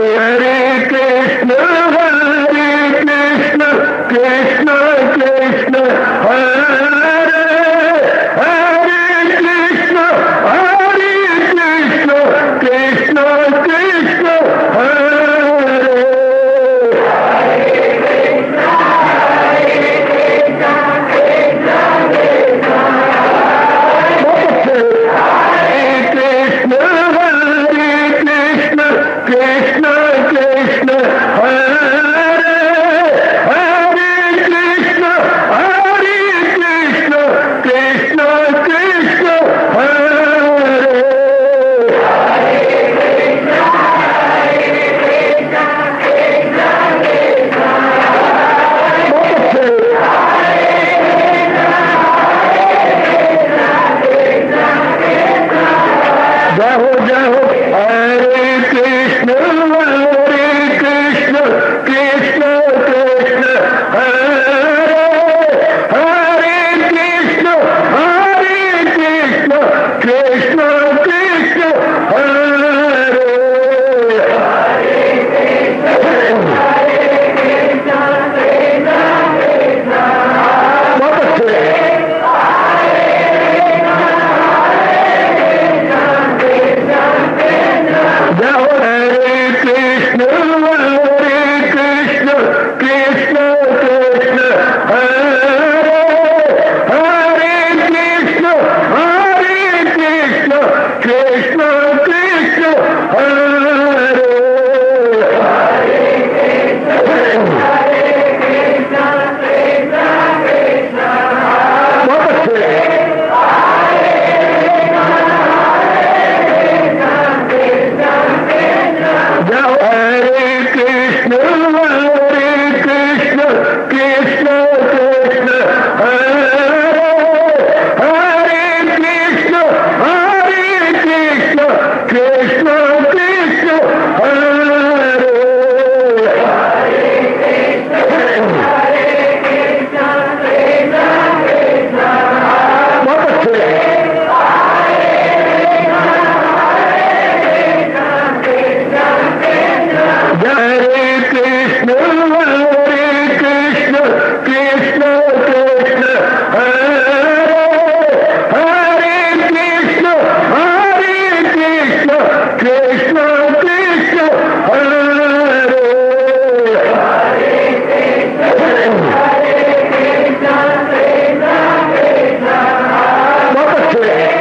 हरे कृष्ण कृष्ण कृष्ण हरे हरे कृष्ण कृष्ण कृष्ण हरे कृष्ण कृष्ण हरे हरे कृष्ण कृष्ण कृष्ण हरे जय हो हरे कृष्ण कृष्ण कृष्ण हरे हरे कृष्ण कृष्ण कृष्ण हरे बहुत अच्छे जय हो हरे कृष्ण कृष्ण कृष्ण हरे हरे कृष्ण कृष्ण कृष्ण हरे बहुत अच्छे जय हो हरे कृष्ण कृष्ण कृष्ण हरे हरे कृष्ण कृष्ण कृष्ण हरे बहुत अच्छे हरे कृष्ण कृष्ण हरे हरे कृष्ण कृष्ण कृष्ण हरे बहुत अच्छे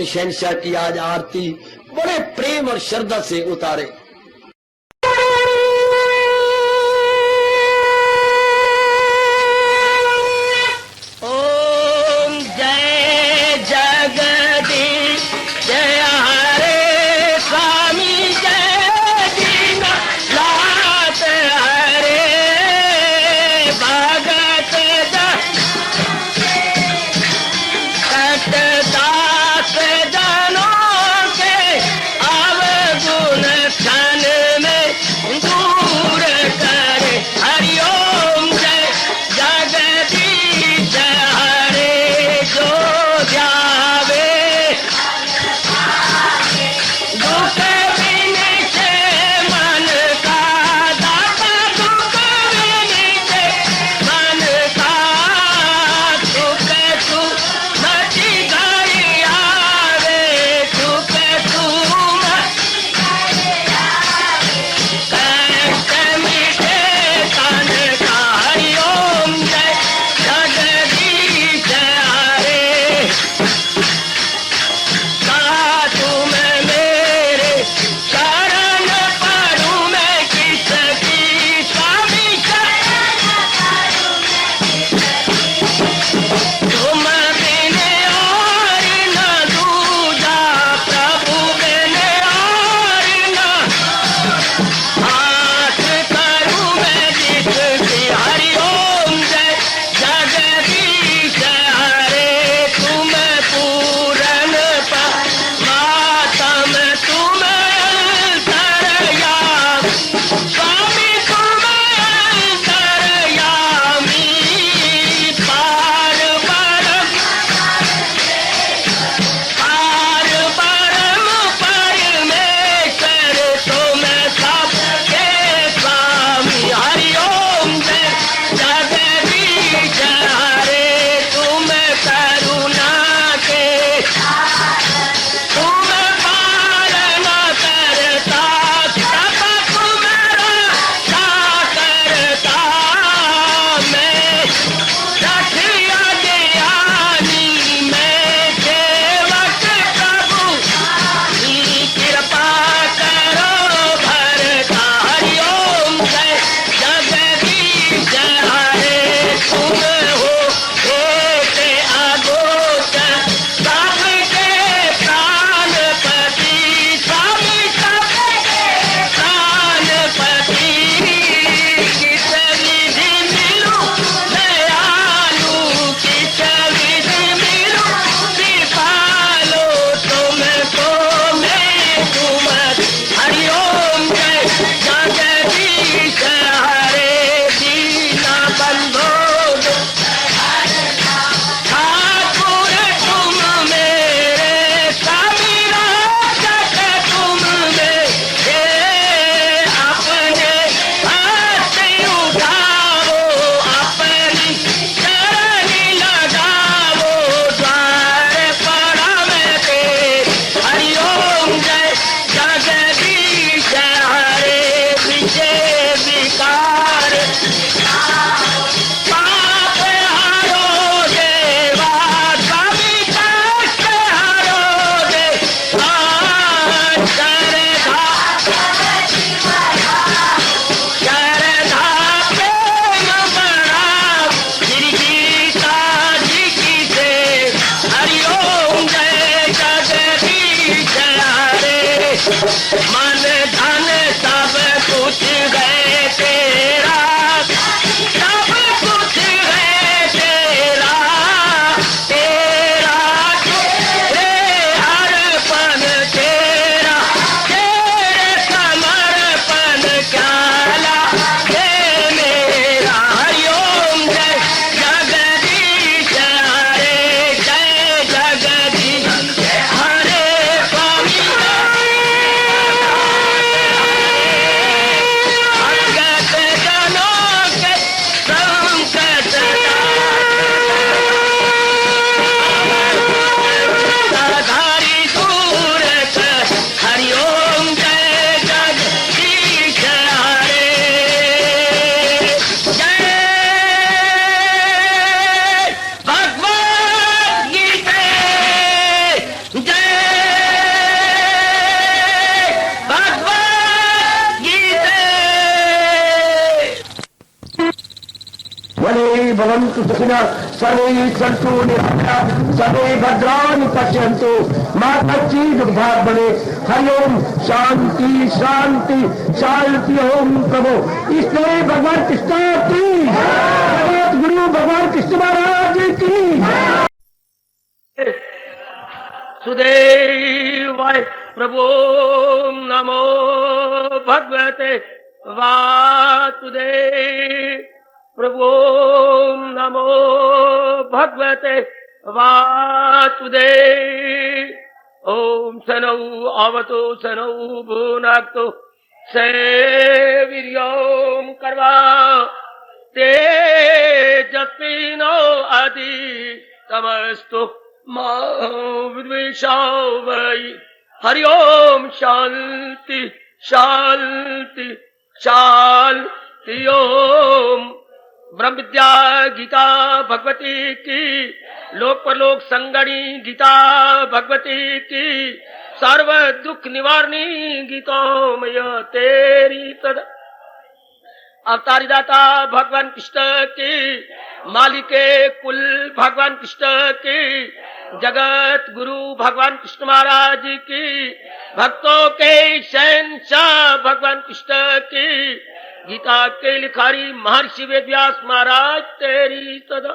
शहंशाह की आज आरती बड़े प्रेम और श्रद्धा से उतारे। ओम जय जगदीश जय हरे स्वामी जय दीनानाथ हरे भगत दास जनों के अवगुण क्षण में दूर करे। हरिओम जय जगदीश हरे जो ध्यावे दुख विनिचे मन का दाता दुख विनिचे मन का सुख तू मची घड़ी आवे सुख तू कष्ट मिटे तन का। हरिओम जय जगदीश हरे तुम मेरे शरण पड़ूं मैं किसकी स्वामी तुम बिन और न दूजा प्रभु बिन और न हाथ करूं मैं जिसकी। हरिओम जय जगदीश हरे तुम पूरन मातम तुम अंतरयामी स्वामी तुम अंतरयामी पार परम परमेश्वर तुम सबके स्वामी। हरिओम जय जगदीश हरे तुम करुणा के तुम पालन करता सब तुम रक्षा करता। मैं रखिया ज्ञानी मैं सेवक प्रभु की कृपा करो भरता। हरिओम जय जगदीश हरे तुम हो एक अगोचर सबके प्राणपति स्वामी सबके प्राणपति। किस विधि मिलूं दयालु किस विधि मिलूं कृपालु तुमको मैं तुम। हरिओम जय जगदीश हरे दीना बंधो ठाकुर तुम मेरे स्वामी रक्षक तुम मेरे अपने हाथ उठाओ अपनी चरणी लगाओ द्वार पड़ा मैं तेरे। हरिओम जय जगदीश हरे विजय विकार पाप हरो देवा स्वामी कष्ट हरो देवा श्रद्धा प्रेम बढ़ाओ श्री गीता जी की से। हरिओम जय जगदीश हरे मन धन सब कुछ है तेरा सब कुछ है तेरा तेरा तेरे अर्पण तेरा तेरे समर्पण क्या हे मेरा। हरिओम जय जगदीश हरे जय जगदीश हरे स्वामी भवन्तु सुखिनः सर्वे सन्तु निरामयाः सर्वे भद्राणि पश्यन्तु मा कश्चित् दुःखात् भवेत्। हरि ओम शांति शांति शांति। ओम प्रभु इसलिए भगवान कृष्ण की जगत गुरु भगवान कृष्ण महाराज की। सुदेवाय प्रभो नमो भगवते वासुदेव प्रभो नमो भगवते वासुदेव। ओम सनौ आवतो सनौ भुनक्तो सेवीर्यं कर्वा तेजस्विनो अधितमस्तु मा विद्विषावहै वै। हरि ओम शांति शांति शांति। ओम ब्रह्म विद्या गीता भगवती की, लोक परलोक संगणी गीता भगवती की, सर्व दुख निवारणी गीतोमय तेरी सदा। अवतारी दाता भगवान कृष्ण की, मालिके कुल भगवान कृष्ण की, जगत गुरु भगवान कृष्ण महाराज की, भक्तों के शहंशाह भगवान कृष्ण की, गीता के लिखारी महर्षि वेदव्यास महाराज तेरी सदा।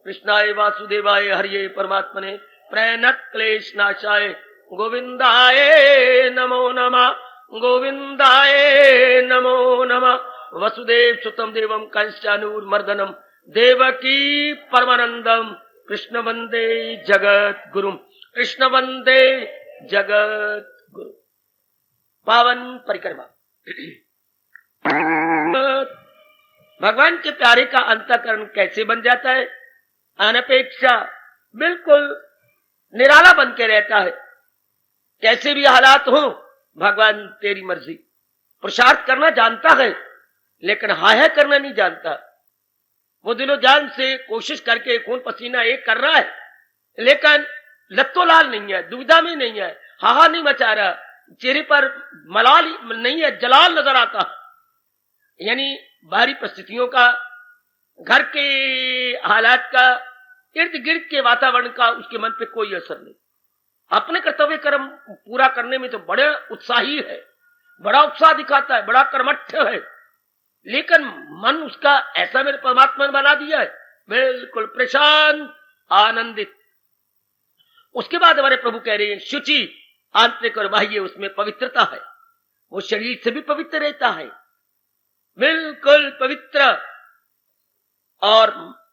कृष्णाय वासुदेवाय हरिये परमात्मने प्रणत क्लेश नाशाय गोविंदाय नमो नमः गोविंदाय नमो नमः। वसुदेव सुतम देवम कंसानूरमर्दनम देवकी परमानंदम कृष्ण वंदे जगत गुरु कृष्ण वंदे जगत गुरु। पावन परिक्रमा। भगवान के प्यारे का अंतःकरण कैसे बन जाता है? अनपेक्षा बिल्कुल निराला बन के रहता है। कैसे भी हालात हो भगवान तेरी मर्जी। पुरुषार्थ करना जानता है लेकिन हाय करना नहीं जानता। वो दिलो जान से कोशिश करके खून पसीना एक कर रहा है लेकिन लत्तोलाल नहीं है, दुविधा में नहीं है, हाहा नहीं मचा रहा, चेहरे पर मलाल नहीं है, जलाल नजर आता। यानी बाहरी परिस्थितियों का, घर के हालात का, इर्द गिर्द के वातावरण का उसके मन पे कोई असर नहीं। अपने कर्तव्य कर्म पूरा करने में तो बड़े उत्साही है, बड़ा उत्साह दिखाता है, बड़ा कर्मठ है, लेकिन मन उसका ऐसा मेरे परमात्मा ने बना दिया है बिल्कुल प्रशांत आनंदित। उसके बाद हमारे प्रभु कह रहे हैं शुचि आंतरिक और बाह्य उसमें पवित्रता है। वो शरीर से भी पवित्र रहता है, बिल्कुल पवित्र, और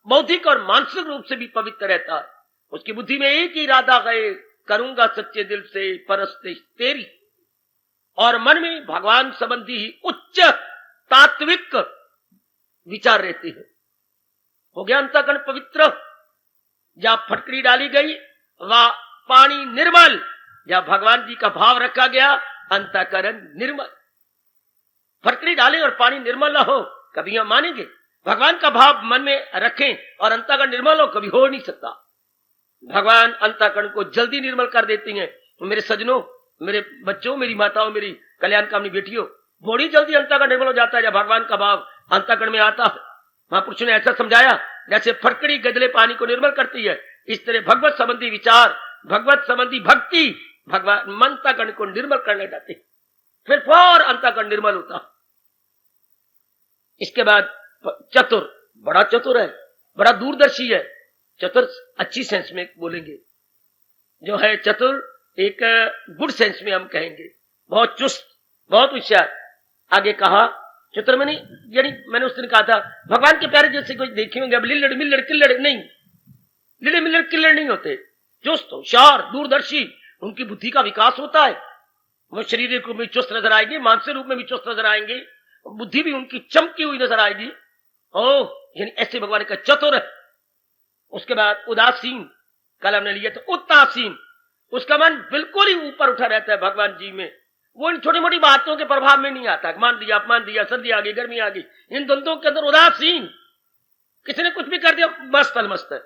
बौद्धिक और मानसिक रूप से भी पवित्र रहता है। उसकी बुद्धि में एक ही इरादा है, करूंगा सच्चे दिल से परस्ते तेरी। और मन में भगवान संबंधी ही उच्च तात्विक विचार रहते हैं। हो गया अंतःकरण पवित्र। जहां फटकरी डाली गई वह पानी निर्मल, जहां भगवान जी का भाव रखा गया अंतःकरण निर्मल। फटकरी डाले और पानी निर्मल न हो, कभी हम मानेंगे? भगवान का भाव मन में रखें और अंतःकरण निर्मल हो, कभी हो नहीं सकता। भगवान अंतःकरण को जल्दी निर्मल कर देती हैं। मेरे सजनों, मेरे बच्चों, मेरी माताओं, मेरी कल्याण कामनी बेटियों, बड़ी जल्दी अंतःकरण निर्मल हो जाता है जब भगवान का भाव अंतःकरण में आता है। महापुरुषों ने ऐसा समझाया जैसे फटकड़ी गजले पानी को निर्मल करती है, इस तरह भगवत संबंधी विचार, भगवत संबंधी भक्ति भगवान अंतःकरण को निर्मल करने जाते, फिर फौर अंतःकरण निर्मल होता। इसके बाद चतुर, बड़ा चतुर है, बड़ा दूरदर्शी है। चतुर अच्छी सेंस में बोलेंगे, जो है चतुर एक गुड सेंस में हम कहेंगे, बहुत चुस्त, बहुत होशियार। आगे कहा चतुर में नहीं, यानी मैंने उस दिन कहा था भगवान के प्यारे जैसे कोई देखे होंगे, अब लिल्लड़ मिल्लड़ किल्लड़ नहीं, लिल्लड़ मिल्लड़ किल्लड़ नहीं होते, चुस्त होशियार दूरदर्शी, उनकी बुद्धि का विकास होता है। वो शरीर रूप में चुस्त नजर आएंगे, मानसिक रूप में भी चुस्त नजर आएंगे, बुद्धि भी उनकी चमकी हुई नजर आएगी। ओह, यानी ऐसे भगवान का चतुर है। उसके बाद उदासीन, कल हमने लिया तो उदासीन, उसका मन बिल्कुल ही ऊपर उठा रहता है भगवान जी में। वो इन छोटी मोटी बातों के प्रभाव में नहीं आता, मान दिया अपमान दिया, सर्दी आ गई गर्मी आ गई, इन द्वंद्वों के अंदर उदासीन, किसी ने कुछ भी कर दिया मस्त अलमस्त है,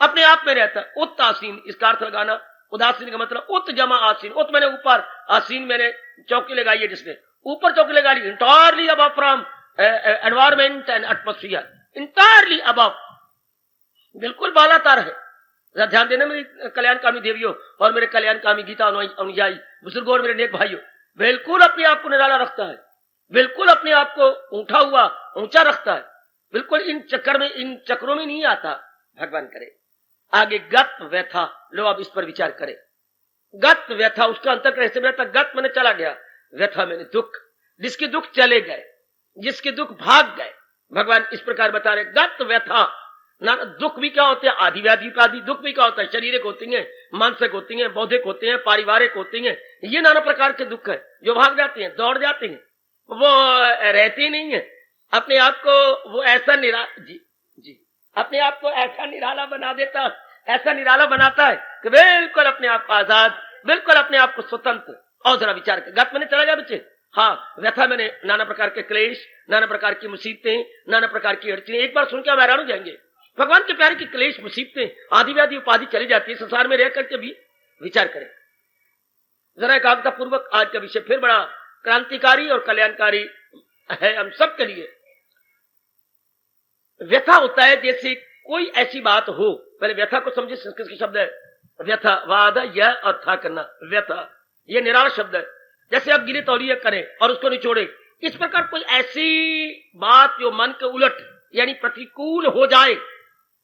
अपने आप में रहता है। उदासीन, इसका अर्थ लगाना, उदासीन का मतलब उत जमा आसीन, उत मैंने ऊपर, आसीन मैंने चौकी लगाई है, जिसने ऊपर चौकी लगा ली, entirely above from environment and atmosphere, entirely above, बिल्कुल बालातर है। जरा ध्यान देना मेरी कल्याणकामी देवियों और मेरे कल्याणकामी गीता अनुयायी बुजुर्गों और मेरे नेक भाइयों, बिल्कुल अपने आप को निराला रखता है, बिल्कुल अपने आप को उठा हुआ ऊंचा रखता है, बिल्कुल इन चक्रों में नहीं आता। भगवान करे। आगे गत व्यथा, लो अब इस पर विचार करें। गत व्यथा, उसका अंतर कैसे व्यथा? गत मैंने चला गया, व्यथा मैंने दुख, जिसके दुख चले गए, जिसके दुख भाग गए। भगवान इस प्रकार बता रहे, गत व्यथा। ना दुख भी क्या होते हैं? आदि व्याधि उपाधि दुख भी क्या होता है? शारीरिक होती हैं, मानसिक होती हैं, बौद्धिक होते हैं, पारिवारिक होती हैं। ये नाना प्रकार के दुख है जो भाग जाते हैं, दौड़ जाते हैं, वो रहती नहीं है। अपने आप को वो ऐसा अपने आप को ऐसा निराला बना देता, ऐसा निराला बनाता है कि बिल्कुल अपने आप को आजाद, बिल्कुल अपने आप को स्वतंत्र। और जरा विचार कर, गत मैंने चला गया बच्चे, हाँ व्यथा मैंने नाना प्रकार के क्लेश, नाना प्रकार की मुसीबतें, नाना प्रकार की अड़चने। एक बार सुन के हम हैरान हो जाएंगे। भगवान के प्यारे की क्लेश, मुसीबतें, आदि व्याधि उपाधि चली जाती है, संसार में रह करके भी विचार करें जरा एकाग्रता पूर्वक। आज का विषय फिर बड़ा क्रांतिकारी और कल्याणकारी है हम सब के लिए। व्यथा होता है जैसे कोई ऐसी बात हो, पहले व्यथा को समझे। संस्कृत के शब्द है व्यथा, वाद यह और था करना, व्यथा ये निराला शब्द है। जैसे आप गिरे तौलिया करें और उसको निचोड़े, इस प्रकार कोई ऐसी बात जो मन के उलट यानी प्रतिकूल हो जाए,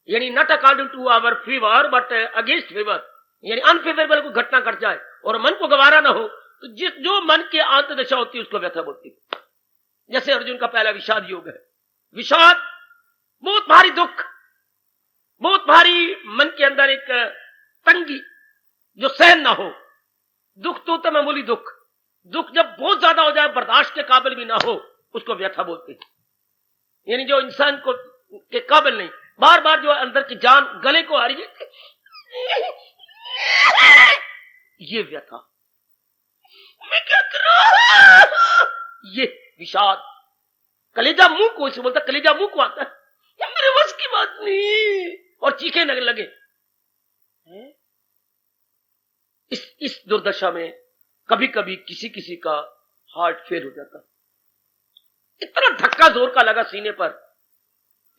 यानी not according to our favour but against favour, यानी अनफेवरेबल को घटना घट जाए और मन को गवारा ना हो, तो जो मन की आंत दशा होती है उसको व्यथा बोलती है। जैसे अर्जुन का पहला विषाद योग है। विषाद बहुत भारी दुख, बहुत भारी मन के अंदर एक तंगी जो सहन ना हो। दुख तो मामूली दुख, दुख जब बहुत ज्यादा हो जाए, बर्दाश्त के काबिल भी ना हो, उसको व्यथा बोलते हैं। यानी जो इंसान को के काबिल नहीं, बार बार जो अंदर की जान गले को आ रही है, ये व्यथा। मैं क्या करूं? ये विषाद। कलेजा मुंह को, इसे बोलता कलेजा मुंह को आता है, ये मेरे बस की बात नहीं, और चीखे लगे। इस दुर्दशा में कभी कभी किसी का हार्ट फेल हो जाता, इतना धक्का जोर का लगा सीने पर,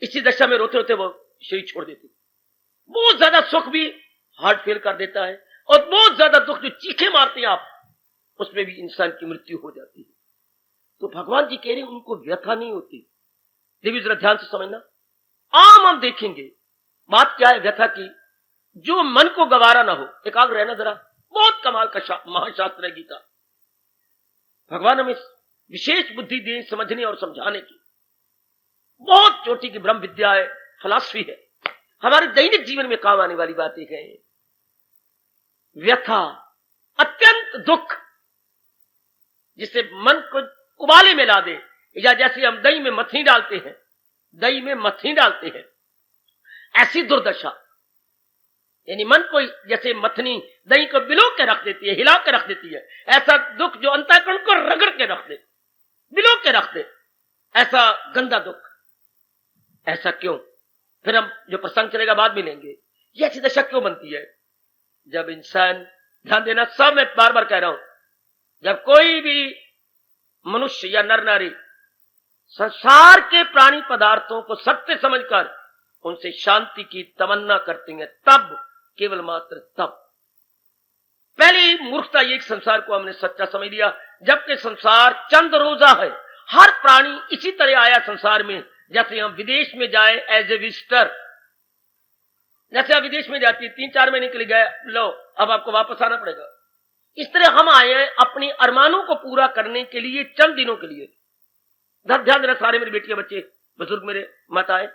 इसी दशा में रोते रोते वो शरीर छोड़ देते। बहुत ज्यादा सुख भी हार्ट फेल कर देता है, और बहुत ज्यादा दुख जो चीखे मारते हैं आप, उसमें भी इंसान की मृत्यु हो जाती है। तो भगवान जी कह रहे हैं उनको व्यथा नहीं होती। देवी जरा ध्यान से समझना, आम हम देखेंगे बात क्या है व्यथा की, जो मन को गवारा ना हो। एकाग्र रहना जरा, बहुत कमाल का महाशास्त्र है गीता। भगवान हमें विशेष बुद्धि दे समझने और समझाने की। बहुत चोटी की ब्रह्म विद्या है, फिलॉसफी है, हमारे दैनिक जीवन में काम आने वाली बातें हैं। व्यथा, अत्यंत दुख, जिससे मन को उबाले में ला दे, या जैसे हम दही में मथनी डालते हैं, दही में मथनी डालते हैं, ऐसी दुर्दशा। यानी मन को जैसे मथनी दही को बिलो के रख देती है, हिला के रख देती है, ऐसा दुख जो अंतःकरण को रगड़ के रख दे, बिलो के रख दे, ऐसा गंदा दुख। ऐसा क्यों? फिर हम जो प्रसंग चलेगा बाद में लेंगे, ये ऐसी दशा क्यों बनती है? जब इंसान, ध्यान देना, सब मैं बार बार कह रहा हूं, जब कोई भी मनुष्य या नर नारी संसार के प्राणी पदार्थों को सत्य समझकर उनसे शांति की तमन्ना करते हैं, तब, केवल मात्र तब। पहली मूर्खता ये संसार को हमने सच्चा समझ लिया, जबकि संसार चंद रोजा है। हर प्राणी इसी तरह आया संसार में, जैसे हम विदेश में जाए एज ए विजिटर, जैसे आप विदेश में जाती है 3-4 महीने के लिए गए, लो अब आपको वापस आना पड़ेगा। इस तरह हम आए हैं अपने अरमानों को पूरा करने के लिए, चंद दिनों के लिए। ध्यान देना सारे मेरे बेटियां, बच्चे, बुजुर्ग, मेरे माताएं,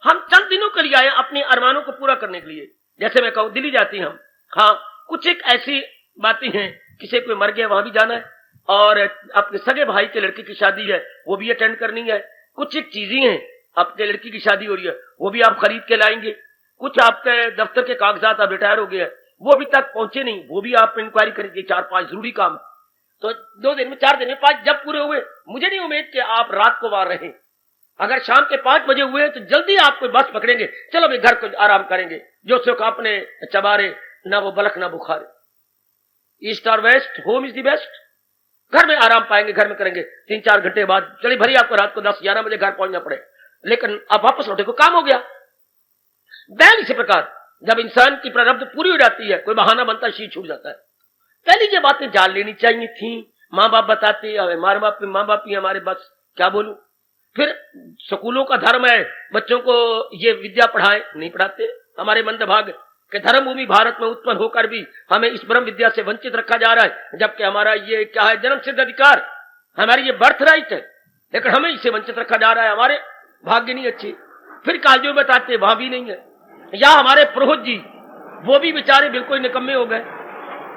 हम चंद दिनों के लिए आए अपने अरमानों को पूरा करने के लिए। जैसे मैं कहूं दिल्ली जाती हम, हाँ, कुछ एक ऐसी बातें हैं, किसी कोई मर गया वहां भी जाना है, और अपने सगे भाई के लड़की की शादी है वो भी अटेंड करनी है। कुछ एक चीजें हैं, अपने लड़की की शादी हो रही है वो भी आप खरीद के लाएंगे। कुछ आपके दफ्तर के कागजात, आप रिटायर हो गए वो अभी तक पहुंचे नहीं, वो भी आप इंक्वायरी करेंगे। 4-5 जरूरी काम, तो 2 दिन में, 4 दिन में 5 जब पूरे हुए, मुझे नहीं उम्मीद कि आप रात को वहां रहें। अगर शाम के 5 बजे हुए तो जल्दी आप कोई बस पकड़ेंगे, चलो भाई घर को आराम करेंगे, जो सुख आपने चबारे, ना वो बलक ना बुखारे। ईस्ट और west, home is the best. घर में आराम पाएंगे, घर में करेंगे। 3-4 घंटे बाद चलिए भरी आपको रात को 10-11 बजे घर पहुंचना पड़े, लेकिन अब वापस लौटे को काम हो गया। बैन इसी प्रकार जब इंसान की प्रारब्ध पूरी हो जाती है, कोई बहाना बनता है, शीश छूट जाता है। पहले ये बातें जान लेनी चाहिए थी। माँ बाप बताते, हमारे माँ बाप ही हमारे, बस क्या बोलूं। फिर स्कूलों का धर्म है बच्चों को ये विद्या पढ़ाए, नहीं पढ़ाते। हमारे मंदभाग के धर्म भूमि भारत में उत्पन्न होकर भी हमें इस ब्रह्म विद्या से वंचित रखा जा रहा है, जबकि हमारा ये क्या है, जन्म सिद्ध अधिकार, हमारी ये बर्थ राइट है, लेकिन हमें इसे वंचित रखा जा रहा है। हमारे भाग्य नहीं अच्छे। फिर कालजों बताते, वहां भी नहीं है। या हमारे पुरोहित जी, वो भी बेचारे बिल्कुल निकम्मे हो गए,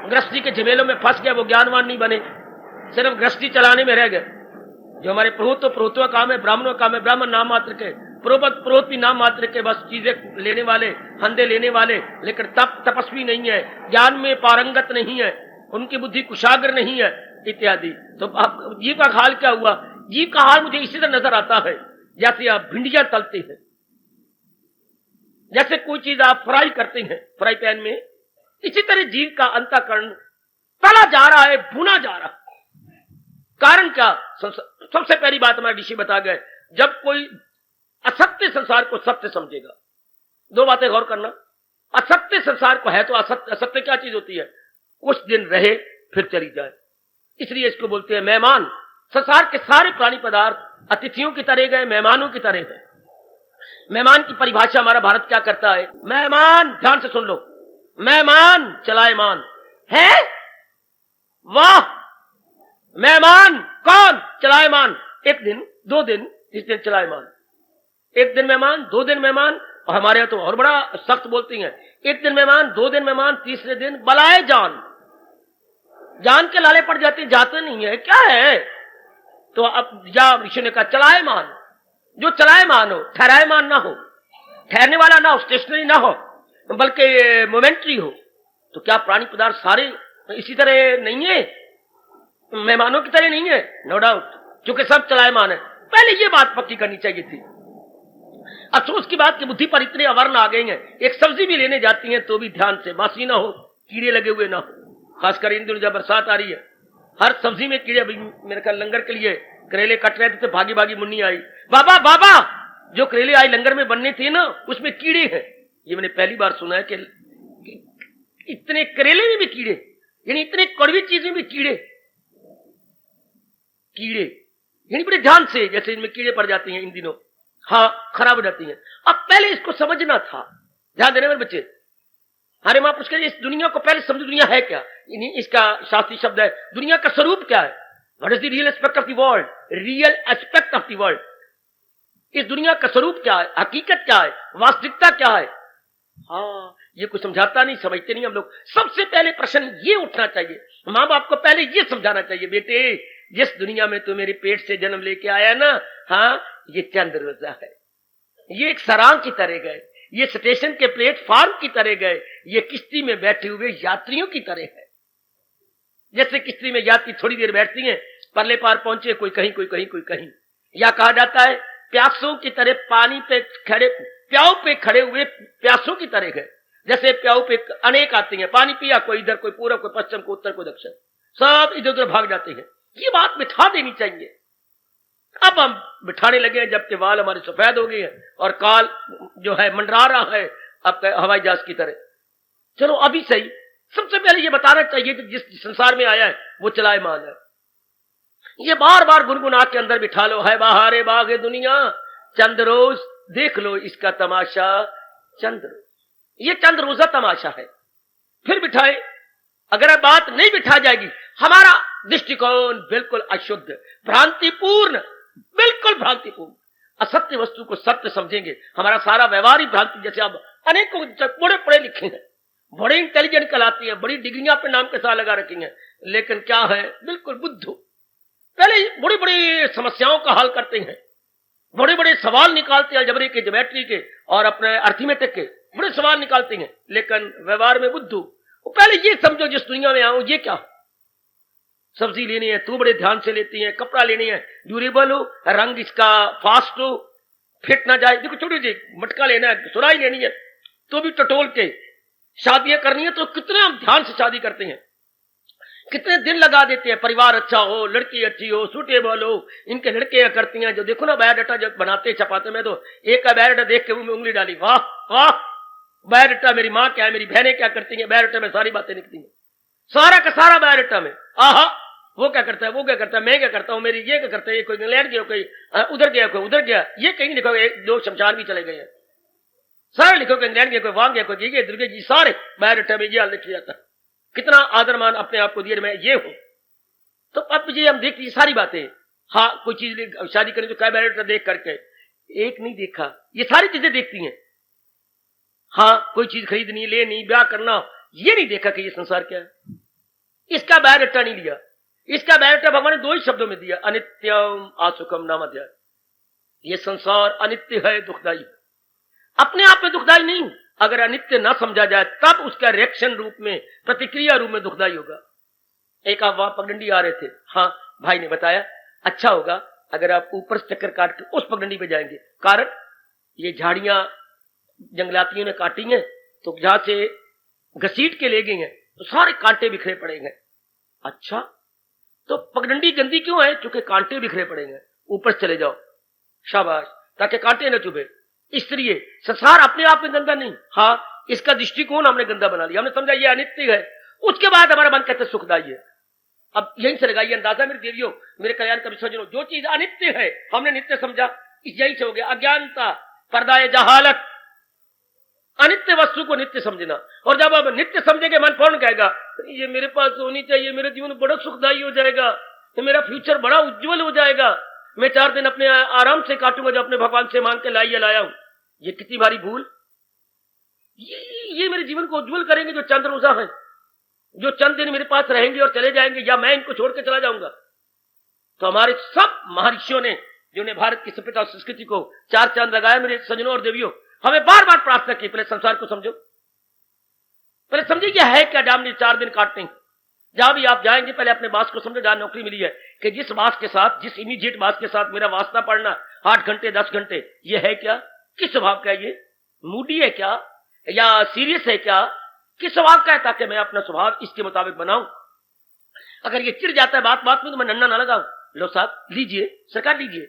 गृहस्थी के झमेलों में फंस गए, वो ज्ञानवान नहीं बने, सिर्फ गृहस्थी चलाने में रह गए। जो हमारे पुरोहित, तो पुरोहितों का काम है, ब्राह्मणों का काम है, ब्राह्मण नाम मात्र के, पुरोहित भी नाम मात्र के, बस चीजें लेने वाले, हंदे लेने वाले, लेकिन तपस्वी नहीं है, ज्ञान में पारंगत नहीं है, उनकी बुद्धि कुशाग्र नहीं है, इत्यादि। तो आप जीव का हाल क्या हुआ? जीव का हाल मुझे इसी तरह नजर आता है जैसे आप भिंडियां तलते हैं, जैसे कोई चीज आप फ्राई करते हैं फ्राई पैन में, इसी तरह जीव का अंतःकरण तला जा रहा है, भुना जा रहा है। कारण क्या? सबसे पहली बात हमारे ऋषि बता गए, जब कोई असत्य संसार को सत्य समझेगा। दो बातें गौर करना, असत्य संसार को है तो असत्य क्या चीज होती है? कुछ दिन रहे फिर चली जाए, इसलिए इसको बोलते हैं मेहमान। संसार के सारे प्राणी पदार्थ अतिथियों की तरह गए, मेहमानों की तरह है। मेहमान की परिभाषा हमारा भारत क्या करता है? मेहमान, ध्यान से सुन लो, मेहमान चलायमान है। वाह, मेहमान कौन? चलायमान। एक दिन, दो दिन, तीस दिन चलायमान। एक दिन मेहमान, दो दिन मेहमान, और हमारे यहां तो और बड़ा सख्त बोलती हैं, एक दिन मेहमान, दो दिन मेहमान, तीसरे दिन बलाए जान। जान के लाले पड़ जाते, जाते नहीं है, क्या है? तो अब या ऋषि ने कहा चलायमान, जो चलायमान हो, ठहरायमान ना हो, ठहरने वाला ना हो, स्टेशनरी ना हो, बल्कि मोमेंट्री हो। तो क्या प्राणी पदार्थ सारे इसी तरह नहीं है? मेहमानों की तरह नहीं है? नो डाउट, क्योंकि सब चलायमान है। पहले ये बात पक्की करनी चाहिए थी। अफसोस की बात कि बुद्धि पर इतने अवर्ण आ गए हैं, एक सब्जी भी लेने जाती हैं तो भी ध्यान से, बासी ना हो, कीड़े लगे हुए ना हो। खासकर इन दिनों जब बरसात आ रही है, हर सब्जी में कीड़े। मेरे ख्याल लंगर के लिए करेले कट रहे थे तो भागी भागी मुन्नी आई, बाबा बाबा, जो करेले आई लंगर में बनने थे ना, उसमें कीड़े हैं। ये मैंने पहली बार सुना है कि इतने करेले में भी कीड़े, यानी इतने कड़वी चीज में भी कीड़े। कीड़े यानी बड़े ध्यान से, जैसे इनमें कीड़े पड़ जाते हैं इन दिनों, हाँ, खराब हो जाती हैं। अब पहले इसको समझना था, ध्यान देने मेरे बच्चे। हरे महापुरुष कह, इस दुनिया को पहले समझो, दुनिया है क्या। इसका शास्त्रीय शब्द है, दुनिया का स्वरूप क्या है? What is the real aspect of the world? Real aspect of the world. इस दुनिया का स्वरूप क्या है, हकीकत क्या है, वास्तविकता क्या है? हाँ, ये कुछ समझाता नहीं, समझते नहीं हम लोग। सबसे पहले प्रश्न ये उठना चाहिए, माँ बाप को पहले ये समझाना चाहिए, बेटे जिस दुनिया में तू मेरे पेट से जन्म लेके आया ना, हाँ, ये चंद्र रोजा है, ये एक सरांग की तरह गए, ये स्टेशन के प्लेटफॉर्म की तरह गए, ये किश्ती में बैठे हुए यात्रियों की तरह है। जैसे किश्ती में यात्री थोड़ी देर बैठती हैं, परले पार पहुंचे, कोई कहीं कोई कहीं कोई कहीं। या कहा जाता है प्यासों की तरह पानी पे खड़े, प्याऊ पे खड़े हुए प्यासों की तरह गए। जैसे प्याऊ पे अनेक आती हैं, पानी पिया, कोई इधर, कोई पूर्व, कोई पश्चिम, कोई उत्तर, कोई दक्षिण, सब इधर उधर भाग जाते हैं। ये बात बिठा देनी चाहिए। अब हम बिठाने लगे हैं, जबकि वाल हमारे सफेद हो गए हैं और काल जो है मंडरा रहा है अब हवाई जहाज की तरह। चलो अभी सही, सबसे पहले ये बताना चाहिए कि जिस संसार में आया है वो चलायमान है। ये बार बार गुनगुना के अंदर बिठा लो, है बहारे बागे दुनिया, चंद रोज देख लो इसका तमाशा, चंद रोज, ये चंद रोजा तमाशा है। फिर बिठाए, अगर बात नहीं बिठा जाएगी, हमारा दृष्टिकोण बिल्कुल अशुद्ध, भ्रांतिपूर्ण, बिल्कुल भ्रांतिपूर्ण, असत्य वस्तु को सत्य समझेंगे। हमारा सारा व्यवहार ही भ्रांति। जैसे अब अनेकों बड़े पढ़े लिखे हैं, बड़े इंटेलिजेंट कहलाती हैं, बड़ी डिग्रियां अपने नाम के साथ लगा रखी हैं, लेकिन क्या है, बिल्कुल बुद्धू। पहले बड़ी बड़ी समस्याओं का हल करते हैं, बड़े बड़े सवाल निकालते हैं, अलजेब्रा के, ज्योमेट्री के और अपने अर्थमेटिक के बड़े सवाल निकालते हैं, लेकिन व्यवहार में बुद्धू। पहले ये समझो, जिस दुनिया में आऊं ये क्या, सब्जी लेनी है तू बड़े ध्यान से लेती है, कपड़ा लेनी है ड्यूरेबल हो, रंग इसका फास्ट हो, फिट ना जाए। देखो छोटी जी मटका लेना है, सुराई लेनी है तो भी टटोल के, शादियां करनी है तो कितने हम ध्यान से शादी करते हैं। कितने दिन लगा देते हैं, परिवार अच्छा हो, लड़की अच्छी हो, सूटेबल हो, इनके लड़के करती हैं। जो देखो ना बायोडाटा जब बनाते छपाते में, तो एक का बायोडाटा देख के मुंह में उंगली डाली, वाह वाह, बायोडाटा मेरी माँ क्या है, मेरी बहनें क्या करती हैं, बायोडाटा में सारी बातें लिखती हैं, सारा का सारा बायोडाटा में। आहा, वो क्या करता है, वो क्या करता है, मैं क्या करता हूँ, मेरी ये क्या करता है, ये कोई इंग्लैंड गया, कोई उधर गया, कोई उधर गया, ये कहीं लिखो, दो शमशान भी चले गए हैं, सारे लिखो, इंग्लैंड गया, कोई वहां गया, कोई ये दुर्गे जी, सारे बायोडाटा में ये हाल लिखा जाता है। कितना आदर मान अपने आप को दिए, मैं ये हूं। तो अब ये हम देखते सारी बातें। हाँ, कोई चीज शादी करें तो क्या बायोडाटा देख करके, एक नहीं देखा, ये सारी चीजें देखती हैं। हाँ, कोई चीज खरीदनी, लेनी, ब्याह करना, ये नहीं देखा कि ये संसार क्या है, इसका बायोडाटा नहीं लिया। इसका बायोडाटा भगवान ने दो ही शब्दों में दिया, अनित्यम आसुकम नामध्याय। ये संसार अनित्य है, दुखदाई, अपने आप में दुखदाई नहीं। अगर अनित्य न समझा जाए तब उसका रिएक्शन रूप में, प्रतिक्रिया रूप में दुखदाई होगा। एक आप वहां पगडंडी आ रहे थे, हाँ भाई ने बताया, अच्छा होगा अगर आप ऊपर से चक्कर काट के उस पगडंडी पे जाएंगे, कारण ये झाड़ियां जंगलातियों ने काटी हैं, तो जहां से घसीट के ले गई हैं तो सारे कांटे बिखरे पड़ेंगे। अच्छा, तो पगडंडी गंदी क्यों है? क्योंकि कांटे बिखरे पड़ेंगे, ऊपर चले जाओ, शाबाश, ताकि कांटे न चुभे। इसलिए संसार अपने आप में गंदा नहीं, हाँ इसका दृष्टिकोण हमने गंदा बना लिया, हमने समझा ये अनित्य है, उसके बाद हमारा मन कहते सुखदाई है। अब यहीं से लगाइए अंदाजा मेरे देवियों, मेरे कल्याण का विसर्जन, जो चीज अनित्य है हमने नित्य समझा, यही से हो गया अज्ञानता, पर्दाए जहालत, अनित्य वस्तु को नित्य समझना। और जब अब नित्य समझेंगे, मन कौन कहेगा ये मेरे पास होनी चाहिए, मेरा जीवन बड़ा सुखदायी हो जाएगा, तो मेरा फ्यूचर बड़ा उज्जवल हो जाएगा, मैं 4 दिन अपने आराम से काटूंगा जो अपने भगवान से मांग के लाया हूं। ये कितनी भारी भूल। ये मेरे जीवन को उज्जवल करेंगे जो चंद्र रोजा है, जो चंद दिन मेरे पास रहेंगे और चले जाएंगे, या मैं इनको छोड़ के चला जाऊंगा। तो हमारे सब महर्षियों ने, जिन्होंने भारत की सभ्यता और संस्कृति को 4 चांद लगाया, मेरे सज्जनों और देवियों, हमें बार बार प्रार्थना की, पहले संसार को समझो, पहले समझिए क्या है, क्या डामनी 4 दिन काटते हैं। जहां भी आप जाएंगे पहले अपने बास को समझो, जहां नौकरी मिली है, कि जिस बास के साथ, जिस इमीडिएट बास के साथ मेरा वास्ता पड़ना 8 घंटे 10 घंटे, ये है क्या, किस स्वभाव का है, ये मूडी है क्या, या सीरियस है क्या, किस स्वभाव का है, ताकि मैं अपना स्वभाव इसके मुताबिक बनाऊं। अगर ये चिढ़ जाता है बात बात में, तो मैं नन्ना ना लगाऊं, लो साहब लीजिए, सरकार लीजिए,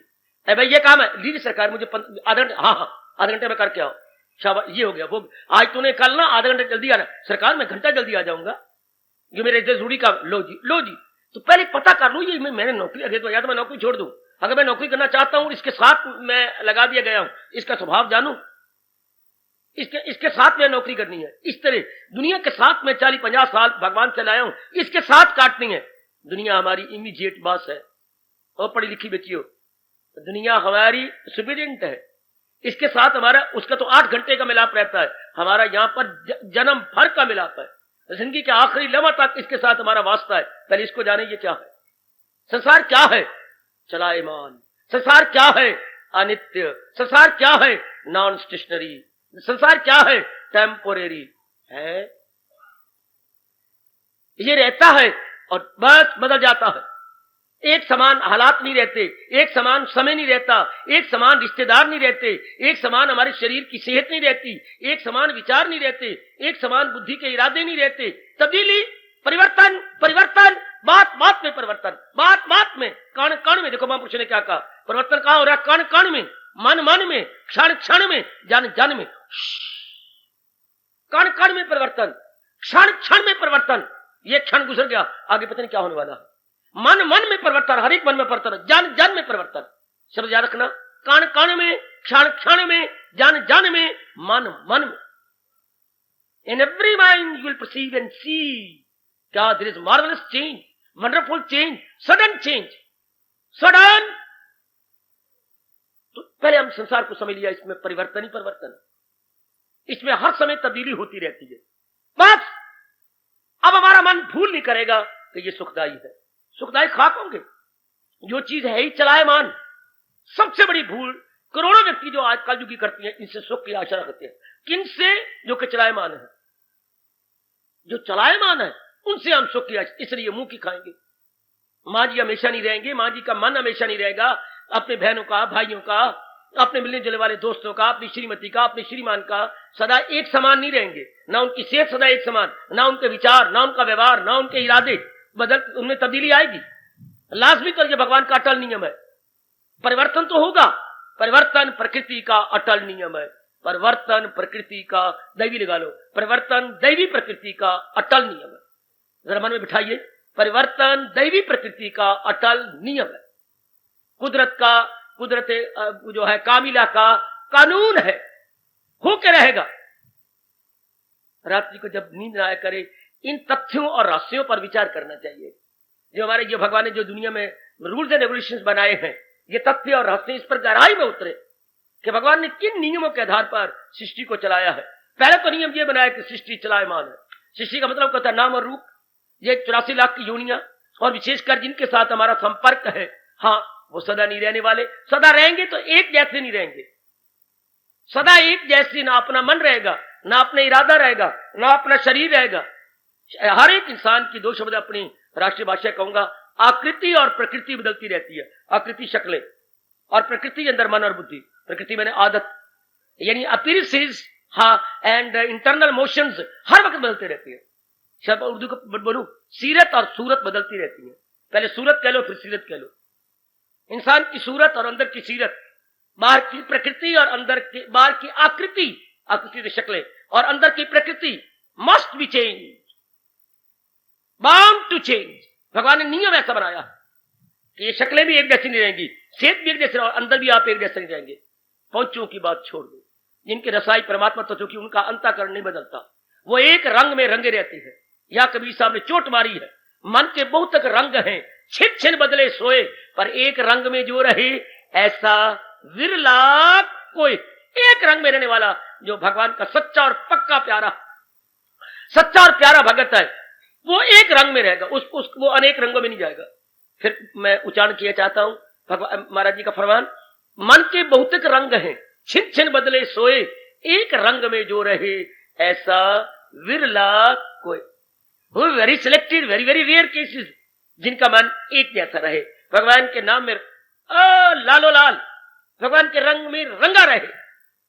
अरे भाई ये काम है, लीजिए सरकार, मुझे आधा घंटे, हाँ आधा घंटे में करके आओ, शाबाश, ये हो गया वो, आज तूने कल ना आधा घंटे जल्दी आना, सरकार मैं घंटा जल्दी आ जाऊंगा, ये मेरे जरूरी काम, लो जी लो जी। तो पहले पता कर लूं ये मैंने नौकरी, अगर तो या तो मैं नौकरी छोड़ दूं, अगर मैं नौकरी करना चाहता हूं, इसके साथ मैं लगा दिया गया हूं, इसका स्वभाव जानूं, इसके साथ में नौकरी करनी है। इस तरह दुनिया के साथ में 40-50 साल भगवान से लाया हूं, इसके साथ काटनी है। दुनिया हमारी इमीडिएट बॉस है, और पढ़ी लिखी बच्चियों, दुनिया हमारी सुपीरियंट है, इसके साथ हमारा, उसका तो 8 घंटे का मिलाप रहता है, हमारा यहां पर जन्म भर का मिलाप है, जिंदगी के आखिरी लम्हा तक इसके साथ हमारा वास्ता है। पहले इसको जाने ये क्या है, संसार क्या है, चलायमान, संसार क्या है, अनित्य, संसार क्या है, नॉन स्टेशनरी, संसार क्या है, टेम्पोरेरी है, ये रहता है और बस बदल जाता है। एक समान हालात नहीं रहते, एक समान समय नहीं रहता, एक समान रिश्तेदार नहीं रहते, एक समान हमारे शरीर की सेहत नहीं रहती, एक समान विचार नहीं रहते, एक समान बुद्धि के इरादे नहीं रहते। तब्दीली, परिवर्तन, परिवर्तन, बात बात में परिवर्तन, बात बात में, कण कण में। देखो महापुरुष ने क्या कहा, परिवर्तन कहां हो रहा है, कण कण में, मन मन में, क्षण क्षण में, जन जन में, कण कण में परिवर्तन, क्षण क्षण में परिवर्तन। ये क्षण गुजर गया, आगे पता नहीं क्या होने वाला है। मन मन में परिवर्तन, हर एक मन में परिवर्तन, जन जन में परिवर्तन। शब्द याद रखना, कण कण में, क्षण क्षण में, जन जन में, मन मन में। In every mind you will perceive and see क्या there is marvellous change, wonderful change, sudden change, sudden. तो पहले हम संसार को समझ लिया, इसमें परिवर्तन ही परिवर्तन, इसमें हर समय तब्दीली होती रहती है। बस अब हमारा मन भूल नहीं करेगा कि ये सुखदाई है, सुखदाई खाक होंगे, जो चीज है ही चलायमान। सबसे बड़ी भूल करोड़ों व्यक्ति जो आजकल युगी करती है, इनसे सुख की आशा रखते हैं, किनसे, जो कि चलायमान है, जो चलायमान है उनसे हम सुख की आशा, इसलिए मुंह की खाएंगे। मां जी हमेशा नहीं रहेंगे, मां जी का मन हमेशा नहीं रहेगा, अपने बहनों का, भाइयों का, अपने मिलने जुलने वाले दोस्तों का, अपनी श्रीमती का, अपने श्रीमान का सदा एक समान नहीं रहेंगे, ना उनकी सेहत सदा एक समान, ना उनके विचार, ना उनका व्यवहार, ना उनके इरादे। उनमें तब्दीली आएगी, लाजमी तौर ये भगवान का अटल नियम है। परिवर्तन तो होगा, परिवर्तन प्रकृति का अटल नियम है। परिवर्तन प्रकृति का, दैवी लगा लो, परिवर्तन दैवी प्रकृति का अटल नियम है। जरा मन में बिठाइए, परिवर्तन दैवी प्रकृति का अटल नियम है। कुदरत जो है कामिला का कानून है, होके रहेगा। रात्रि को जब नींद आया करे, इन तथ्यों और रहस्यों पर विचार करना चाहिए। जो हमारे जो भगवान ने जो दुनिया में रूल्स एंड रेगुलेशंस बनाए हैं, ये तथ्य और रहस्य इस पर गहराई में उतरे कि भगवान ने किन नियमों के आधार पर सृष्टि को चलाया है। पहले तो नियम ये बनाया कि सृष्टि चलायमान है। सृष्टि का मतलब होता है नाम और रूप। ये 84 लाख की योनियां और विशेषकर जिनके साथ हमारा संपर्क है, हाँ, वो सदा नहीं रहने वाले। सदा रहेंगे तो एक जैसे नहीं रहेंगे, सदा एक जैसे ना अपना मन रहेगा, ना अपना इरादा रहेगा, ना अपना शरीर रहेगा। हर एक इंसान की दो शब्द अपनी राष्ट्रीय भाषा कहूंगा, आकृति और प्रकृति बदलती रहती है। आकृति शक्लें और प्रकृति के अंदर मन और बुद्धि। प्रकृति मैंने आदत, यानी अपीयरेंसेस, हाँ, एंड इंटरनल मोशंस हर वक्त बदलते रहती है। शब्द उर्दू को बोलूं, सीरत और सूरत बदलती रहती है। पहले सूरत कह लो, फिर सीरत कह लो। इंसान की सूरत और अंदर की सीरत, बाहर की प्रकृति और अंदर की, बाहर की आकृति, आकृति की शक्लें और अंदर की प्रकृति must be change, bound to change. भगवान ने नियम ऐसा बनाया कि ये शक्लें भी एक जैसी नहीं रहेंगी, सेहत भी एक जैसे और अंदर भी आप एक जैसे नहीं रहेंगे। पहुंचों की बात छोड़ दो, जिनके रसाई परमात्मा तत्व की उनका अंतःकरण नहीं बदलता, वो एक रंग में रंगे रहते हैं। या कबीर साहब ने चोट मारी है, मन के बहुत तक रंग हैं, छिन छिन बदले सोए, पर एक रंग में जो रहे ऐसा विरला कोई। एक रंग में रहने वाला जो भगवान का सच्चा और पक्का प्यारा, सच्चा और प्यारा भगत है, वो एक रंग में रहेगा, वो अनेक रंगों में नहीं जाएगा। फिर मैं उच्चारण किया चाहता हूं भगवान महाराज जी का फरमान, मन के बहुतक रंग हैं, छिन छिन बदले सोए, एक रंग में जो रहे ऐसा विरला कोई। Very selected, very very rare cases, जिनका मन एक जैसा रहे, भगवान के नाम में लालो लाल, भगवान के रंग में रंगा रहे,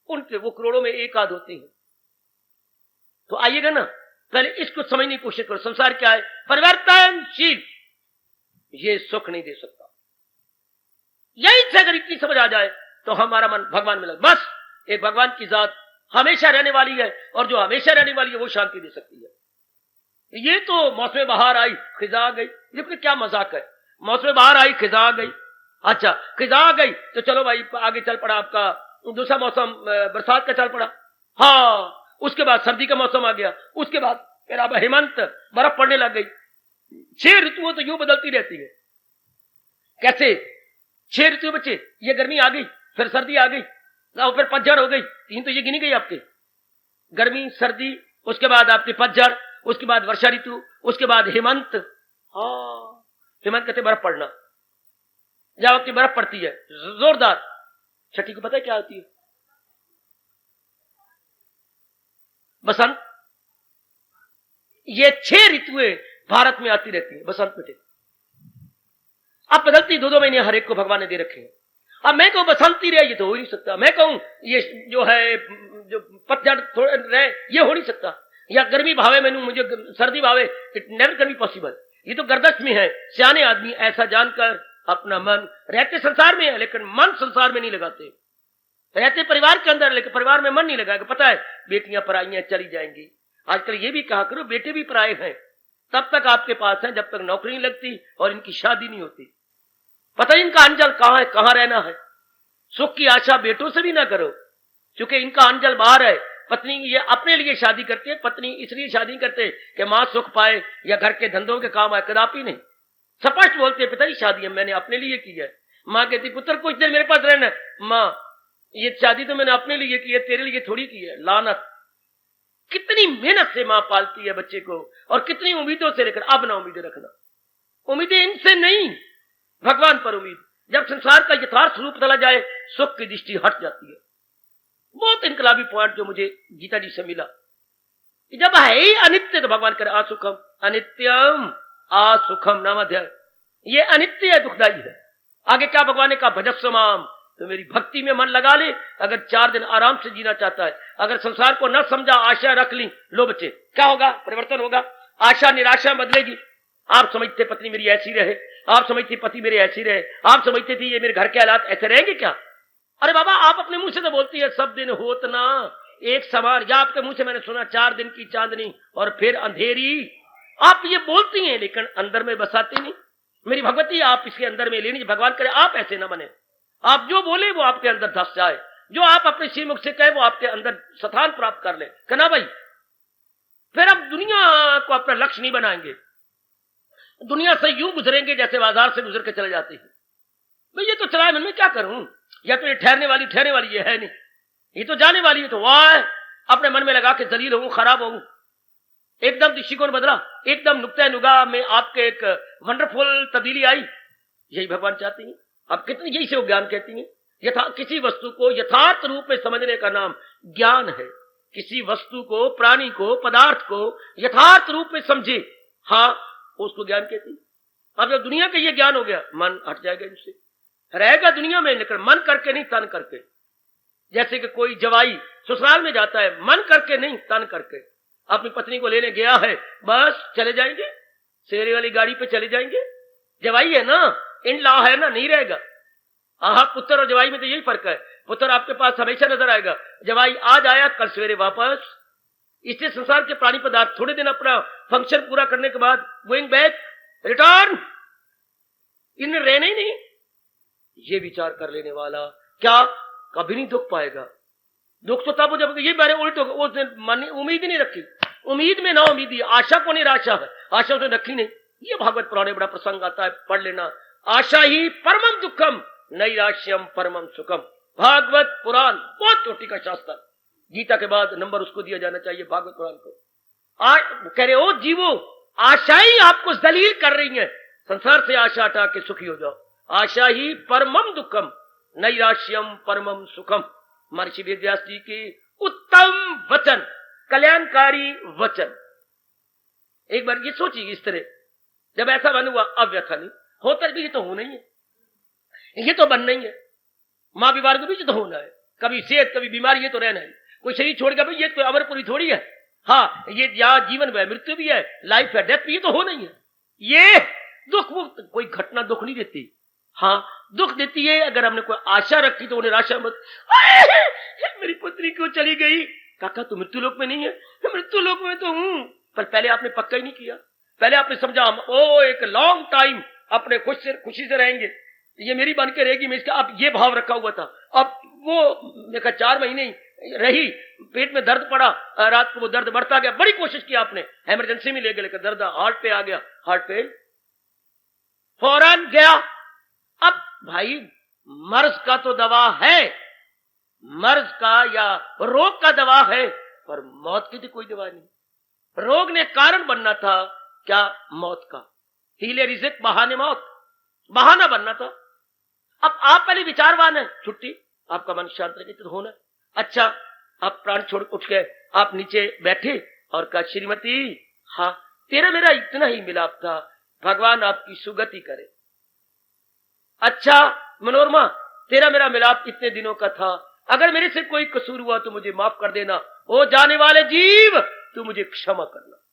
उनके वो करोड़ों में एक आध होते हैं। तो आइएगा ना, पहले इसको समझने की कोशिश करो। संसार क्या है? परिवर्तनशील। ये सुख नहीं दे सकता। यही से अगर इतनी समझ आ जाए तो हमारा मन भगवान में लगे। बस एक भगवान की जात हमेशा रहने वाली है, और जो हमेशा रहने वाली है वो शांति दे सकती है। ये तो मौसम बहार आई खिजा आ गई, ये क्या मजाक है? मौसम बहार आई खिजा आ गई, अच्छा खिजा आ गई तो चलो भाई आगे चल पड़ा, आपका दूसरा मौसम बरसात का चल पड़ा, हाँ, उसके बाद सर्दी का मौसम आ गया, उसके बाद फिर अब हेमंत, बर्फ पड़ने लग गई। 6 ऋतुओं तो यूं बदलती रहती है। कैसे 6 ऋतु बच्चे? ये गर्मी आ गई, फिर सर्दी आ गई, फिर पतझड़ हो गई। 3 तो ये गिनी गई आपके, गर्मी, सर्दी, उसके बाद आपकी पतझड़, उसके बाद वर्षा ऋतु, उसके बाद हेमंत। हाँ, हेमंत कहते बर्फ पड़ना, जब आपकी बर्फ पड़ती है जोरदार। छठी को पता है क्या होती है? बसंत। ये 6 ऋतुएं भारत में आती रहती है बसंत में। अब बदलती 2-2 महीने हर एक को भगवान ने दे रखे हैं। अब मैं कहूं बसंत ही रहे, ये तो हो ही नहीं सकता। मैं कहूं ये जो है जो पतझड़ रहे, ये हो नहीं सकता। या गर्मी भावे मैनू, मुझे सर्दी भावे, it never can be possible. ये तो गर्दश में है। सियाने आदमी ऐसा जानकर अपना मन, रहते संसार में है लेकिन मन संसार में नहीं लगाते, रहते परिवार के अंदर लेकिन परिवार में मन नहीं लगाएगा। पता है बेटियां पराइयां चली जाएंगी। आजकल ये भी कहा करो बेटे भी पराए हैं, तब तक आपके पास हैं जब तक नौकरी नहीं लगती और इनकी शादी नहीं होती। पता है इनका अंजल कहां है, कहां रहना है। सुख की आशा बेटों से भी ना करो, क्योंकि इनका अंजल बाहर है। पत्नी ये अपने लिए शादी करती है, पत्नी इसलिए शादी नहीं करते कि मां सुख पाए या घर के धंधों के काम आए, कदापि नहीं। स्पष्ट बोलते पिता ही शादी मैंने अपने लिए की है। मां कहती पुत्र कुछ देर मेरे पास रहना, मां ये शादी तो मैंने अपने लिए की है, तेरे लिए थोड़ी की है। लानत। कितनी मेहनत से मां पालती है बच्चे को, और कितनी उम्मीदों से लेकर। अब ना उम्मीदें रखना, उम्मीदें इनसे नहीं, भगवान पर उम्मीद। जब संसार का यथार्थ रूप चला जाए सुख की दृष्टि हट जाती है। बहुत इनकलाबी पॉइंट जो मुझे गीता जी से मिला, जब है ही अनित्य तो भगवान करे असुखम अनित्यम असुखम नाम अध्याय। ये अनित्य है, दुखदाई है। आगे क्या भगवान ने कहा? भजस्व माम, तो मेरी भक्ति में मन लगा ले। अगर 4 दिन आराम से जीना चाहता है, अगर संसार को न समझा, आशा रख ली, लो बच्चे क्या होगा? परिवर्तन होगा। आशा निराशा बदलेगी, आप समझते पत्नी मेरी ऐसी रहे, आप समझते पति मेरे ऐसी रहे, आप समझते थे ये मेरे घर के हालात ऐसे रहेंगे क्या? अरे बाबा, आप अपने मुंह से तो बोलती है सब दिन होत ना एक समान, या आपके मुंह से मैंने सुना 4 दिन की चांदनी और फिर अंधेरी। आप ये बोलती हैं लेकिन अंदर में बसाती नहीं। मेरी भगवती, आप इसके अंदर में लेनी, भगवान करे आप ऐसे ना बने। आप जो बोले वो आपके अंदर धस जाए, जो आप अपने श्रीमुख से कहे वो आपके अंदर स्थान प्राप्त कर ले। कहना भाई, फिर आप दुनिया को अपना लक्ष्य नहीं बनाएंगे, दुनिया से यूं गुजरेंगे जैसे बाजार से गुजर के चले जाते हैं। भाई ये तो चलाए मन में क्या करूं, या तो ये ठहरने वाली ये है नहीं, ये तो जाने वाली है, तो वाह अपने मन में लगा के जलील हूं, खराब हूं, एकदम दृष्टिकोण बदला, एकदम नुक्ता नुगा में आपके एक वंडरफुल तब्दीली आई। यही भगवान चाहती हैं। आप कितनी यही से वो ज्ञान कहती हैं। किसी वस्तु को यथार्थ रूप में समझने का नाम ज्ञान है। किसी वस्तु को, प्राणी को, पदार्थ को यथार्थ रूप में समझे, हाँ उसको ज्ञान कहती है। अब जब दुनिया का ये ज्ञान हो गया, मन हट जाएगा इनसे, रहेगा दुनिया में लेकिन मन करके नहीं, तन करके। जैसे कि कोई जवाई ससुराल में जाता है, मन करके नहीं, तन करके। अपनी पत्नी को लेने गया है, बस चले जाएंगे, शेरे वाली गाड़ी पे चले जाएंगे। जवाई है ना, इन लॉ है ना, नहीं रहेगा। आहा, पुत्र और जवाई में तो यही फर्क है। पुत्र आपके पास हमेशा नजर आएगा, जवाई आज आया कल सवेरे वापस। इससे संसार के प्राणी पदार्थ थोड़े दिन अपना फंक्शन पूरा करने के बाद गोइंग बैक, रिटर्न, इन्हें रहने ही नहीं। ये विचार कर लेने वाला क्या कभी नहीं दुख पाएगा। दुख तो तब जब ये बारे उल्ट होगा, उसने मन उम्मीद ही नहीं रखी, उम्मीद में ना उम्मीदी, आशा को निराशा है, आशा उसने रखी नहीं। ये भागवत पुराण में बड़ा प्रसंग आता है, पढ़ लेना। आशा ही परमम दुखम नैराश्यम परमम सुखम। भागवत पुराण बहुत चोटी का शास्त्र, गीता के बाद नंबर उसको दिया जाना चाहिए, भागवत पुराण को। कह रहे हो जीवो, आशाएं आपको दलील कर रही हैं, संसार से आशा हटा के सुखी हो जाओ। आशा ही परमम दुखम नैराश्यम परमम सुखम। महर्षि वेदव्यास जी के उत्तम वचन, कल्याणकारी वचन। एक बार ये सोचिए, इस तरह जब ऐसा बन हुआ, अव्यथा नहीं होता भी, ये तो होना ही है, ये तो बनना ही है। मां बीमार को भी तो होना है, कभी सेहत कभी बीमारी, ये तो रहना है। कोई शरीर छोड़ गया भाई, ये तो अमरपुरी थोड़ी है। हाँ, ये यहाँ जीवन में मृत्यु भी है, लाइफ है, डेथ भी, ये तो होना ही है। ये दुख मुक्त कोई घटना दुख नहीं देती। हाँ, दुख देती है अगर हमने कोई आशा रखी तो उन्हें निराशा मत। मेरी पुत्री क्यों चली गई? काका तू मृत्यु लोक में नहीं है? मृत्यु लोक में तो हूं, पर पहले आपने पक्का ही नहीं किया। पहले आपने समझा हम एक लॉन्ग टाइम अपने खुशी से रहेंगे, ये मेरी बन के रहेगी, मैं इसका अब ये भाव रखा हुआ था। अब वो देखा 4 महीने रही, पेट में दर्द पड़ा, रात को वो दर्द बढ़ता गया, बड़ी कोशिश की आपने, इमरजेंसी में ले गए, लेकर दर्द हार्ट पे आ गया, हार्ट फेल, फौरन गया। अब भाई मर्ज का तो दवा है, मर्ज का या रोग का दवा है, पर मौत की तो कोई दवा नहीं। रोग ने कारण बनना था क्या? मौत का। हीले रिज़्क बहाने मौत, बहाना बनना था। अब आप पहले विचारवान है, छुट्टी, आपका मन शांत रहे तो होना। अच्छा, आप प्राण छोड़ उठ के आप नीचे बैठे और कहा, श्रीमती हाँ तेरा मेरा इतना ही मिलाप था, भगवान आपकी सुगति करे। अच्छा मनोरमा, तेरा मेरा मिलाप इतने दिनों का था, अगर मेरे से कोई कसूर हुआ तो मुझे माफ कर देना, ओ जाने वाले जीव तू मुझे क्षमा करना।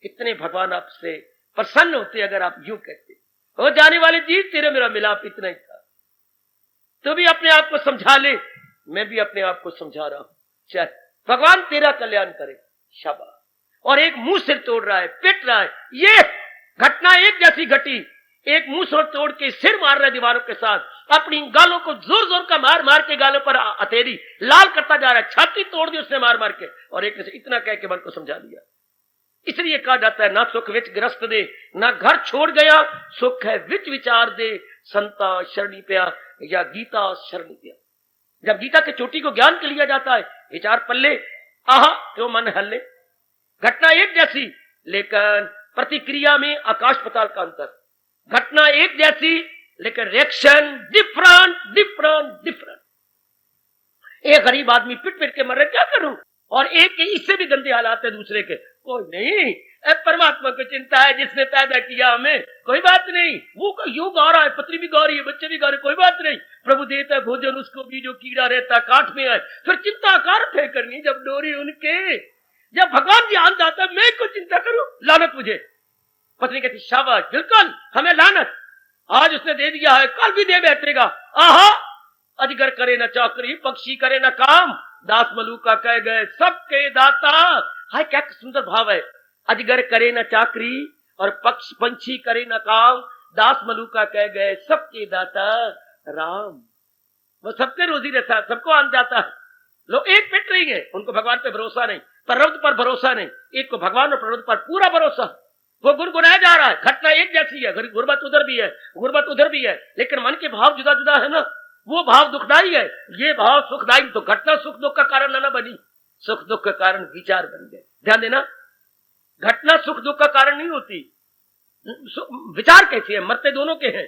कितने भगवान आपसे प्रसन्न होते अगर आप यूं कहते, ओ जाने वाले जीव तेरा मेरा मिलाप इतना ही था। तो भी अपने आप को समझा ले, मैं भी अपने आप को समझा रहा हूं, चल भगवान तेरा कल्याण करे, शाबाश। और एक मुंह सिर तोड़ रहा है, पिट रहा है, ये घटना एक जैसी घटी, एक मुंह सिर तोड़ के सिर मार रहा है दीवारों के साथ, अपनी गालों को जोर जोर का मार मार के गालों पर हथेली लाल करता जा रहा है, छाती तोड़ दी उसने मार मार के, और एक ने इतना कह के मन को समझा दिया। इसलिए कहा जाता है, ना सुख विच ग्रस्त दे, ना घर छोड़ गया, सुख है विच विचार दे, संता शरणी प्या या गीता शरणी प्या। जब गीता के चोटी को ज्ञान के लिया जाता है, विचार पल्ले, आहा क्यों मन हल्ले। घटना एक जैसी लेकिन प्रतिक्रिया में आकाश पताल का अंतर। घटना एक जैसी लेकिन रिएक्शन डिफरेंट डिफरेंट डिफरेंट। एक गरीब आदमी पिट पिट के मर रहे, क्या करूं, और एक के इससे भी गंदे हालात है दूसरे के, कोई नहीं, परमात्मा को चिंता है जिसने पैदा किया हमें, कोई बात नहीं। वो यूं गा रहा है, पत्नी भी गा रही है, बच्चे भी गा रहे, कोई बात नहीं। प्रभु देता है भोजन उसको भी जो कीड़ा रहता काट में है, फिर चिंता कार थे करनी जब डोरी उनके। जब भगवान जी आन जाता है, मैं को चिंता करूं, लानत मुझे। पत्नी कहती शाबाश, बिल्कुल हमें लानत, आज उसने दे दिया है कल भी दे बैठेगा। आहा, अजगर करे न चाकरी, पक्षी करे न काम, दास मलूका कह गए सबके दाता। हाय क्या सुंदर भाव है। अजगर करे न चाकरी और पंछी करे न काम, दास मलूका कह गए सबके दाता राम। वो सबके रोजी रहता है, सबको आन जाता है। लोग एक पिट रही है, उनको भगवान पे भरोसा नहीं, प्ररब्ध पर भरोसा नहीं, एक को भगवान और प्ररब्ध पर पूरा भरोसा। वो गुनगुनाया जा रहा है, घटना एक जैसी है, गुर्बत उधर भी है, गुर्बत उधर भी है, लेकिन मन के भाव जुदा जुदा है ना। वो भाव दुखदाई है, ये भाव सुखदाई। तो घटना सुख दुख का कारण न बनी, सुख दुख का कारण विचार बन गए। ध्यान देना, घटना सुख दुख का कारण नहीं होती। विचार कैसे है, मरते दोनों के हैं।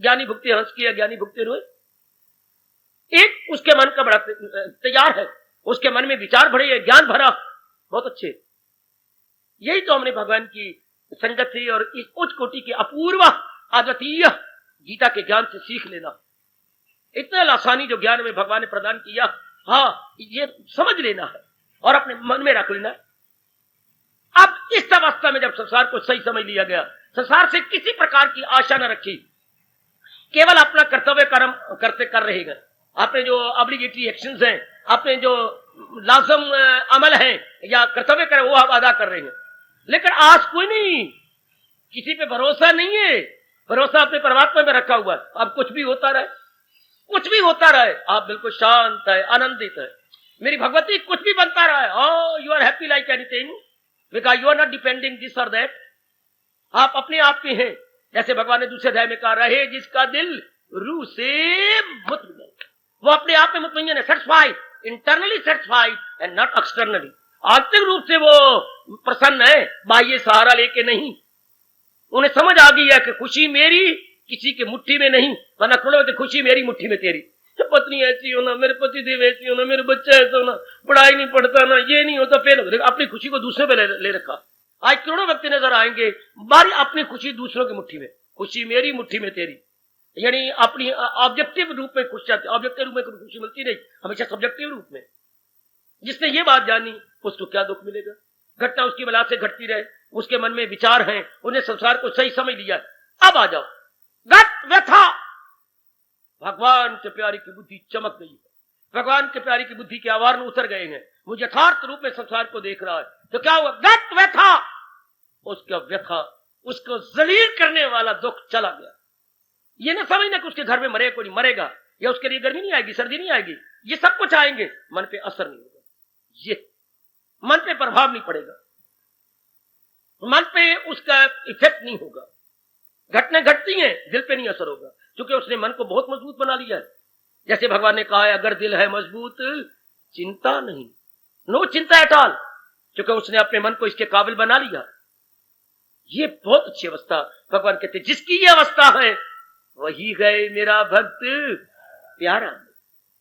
ज्ञानी भुगते हंस की, अज्ञानी भुगते रोए। एक उसके मन का बड़ा तैयार है, उसके मन में विचार भरे है, ज्ञान भरा, बहुत अच्छे। यही तो हमने भगवान की संगत से और इस उच्च कोटि के अपूर्व अद्वितीय गीता के ज्ञान से सीख लेना। इतना आसानी जो ज्ञान में भगवान ने प्रदान किया, हाँ ये समझ लेना है और अपने मन में रख लेना है। अब इस अवस्था में जब संसार को सही समझ लिया गया, संसार से किसी प्रकार की आशा न रखी, केवल अपना कर्तव्य कर्म करते कर रहे हैं। अपने जो ऑब्लिगेटरी एक्शंस हैं, अपने जो लाजम अमल हैं या कर्तव्य कर्म, वो आप अदा कर रहे हैं, लेकिन आज कोई नहीं, किसी पे भरोसा नहीं है। भरोसा अपने परमात्मा में रखा हुआ है। अब कुछ भी होता रहे, कुछ भी होता रहे, आप बिल्कुल शांत है, आनंदित है। मेरी भगवती, कुछ भी बनता रहा है, oh you are happy like anything because you are not depending this or that। आप अपने आप के हैं। जैसे भगवान ने दूसरे अध्याय में कहा, रहे जिसका दिल रूह से मुतमईन, वो अपने आप में मुतमईन है, satisfied, internally satisfied and not externally. आंतरिक रूप से वो प्रसन्न है, बाह्य सहारा लेके नहीं। उन्हें समझ आ गई है कि खुशी मेरी किसी के मुट्ठी में नहीं, वरना करोड़ों खुशी मेरी मुट्ठी में तेरी। पत्नी ऐसी होना, मेरे पति देव ऐसी होना, मेरे बच्चा ऐसा होना, पढ़ाई नहीं पढ़ता ना, ये नहीं होता, फेल हो। अपनी खुशी को दूसरे पे ले रखा। आज करोड़ों व्यक्ति नजर आएंगे, बारी अपनी खुशी दूसरों की मुट्ठी में, खुशी मेरी मुट्ठी में तेरी, यानी अपनी ऑब्जेक्टिव रूप में खुश जाते। ऑब्जेक्टिव रूप में खुशी मिलती नहीं, हमेशा सब्जेक्टिव रूप में। जिसने ये बात जानी उसको क्या दुख मिलेगा। घटना उसकी बला से घटती रहे, उसके मन में विचार हैं, उन्हें संसार को सही समझ लिया। अब आ जाओ, गत व्यथा, भगवान के प्यारी की बुद्धि चमक गई है, भगवान के प्यारी की बुद्धि के आवार में उतर गए हैं, वो यथार्थ रूप में संसार को देख रहा है। तो क्या हुआ, गत व्यथा, उसका व्यथा, उसको जलील करने वाला दुख चला गया। ये ना समझना कि उसके घर में मरे कोई मरेगा, या उसके लिए गर्मी नहीं आएगी, सर्दी नहीं आएगी, ये सब कुछ आएंगे, मन पे असर नहीं होगा, ये मन पे प्रभाव नहीं पड़ेगा, मन पे उसका इफेक्ट नहीं होगा। घटना घटती हैं, दिल पे नहीं असर होगा, क्योंकि उसने मन को बहुत मजबूत बना लिया है। जैसे भगवान ने कहा है, अगर दिल है मजबूत चिंता नहीं, नो चिंता एट ऑल, क्योंकि उसने अपने मन को इसके काबिल बना लिया। ये बहुत अच्छी अवस्था। भगवान कहते जिसकी ये अवस्था है वही गए मेरा भक्त प्यारा।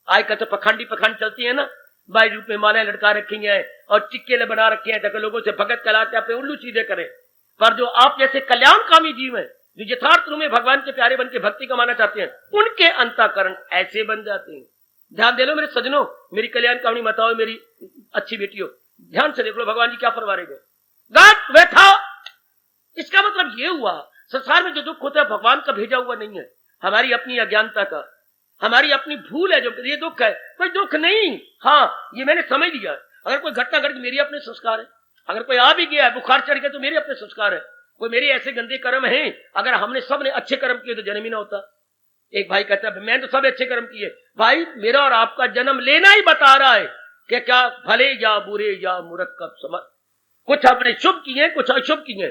आजकल तो पखंड चलती है ना, बाई रूप में मालाएं लटका रखी हैं और टिक्के बना रखे हैं ताकि लोगों से भगत कहलाते अपने उल्लू सीधे करें। पर जो आप जैसे कल्याणकामी जीव हैं, जो यथार्थ रूप में भगवान के प्यारे बन के भक्ति कमाना चाहते हैं, उनके अंतःकरण ऐसे बन जाते हैं। ध्यान दे लो मेरे सजनों, मेरी कल्याणकामनी माताओं, मेरी अच्छी बेटियों, ध्यान से देख लो भगवान जी क्या फरमा रहे हैं। गत व्यथा, इसका मतलब ये हुआ संसार में जो दुख होता है भगवान का भेजा हुआ नहीं है, हमारी अपनी अज्ञानता का, हमारी अपनी भूल है जो ये दुख है। कोई दुख नहीं, हाँ ये मैंने समझ लिया। अगर कोई घटना घट, मेरी अपने संस्कार है। अगर कोई आ भी गया, बुखार चढ़ गया, तो मेरे अपने संस्कार है। कोई मेरे ऐसे गंदे कर्म हैं, अगर हमने सबने अच्छे कर्म किए तो जन्म ही ना होता। एक भाई कहता है मैं तो सब अच्छे कर्म किए। भाई मेरा और आपका जन्म लेना ही बता रहा है कि क्या भले या बुरे या मुरक्कब समझ, कुछ हमने शुभ किए, कुछ अशुभ किए,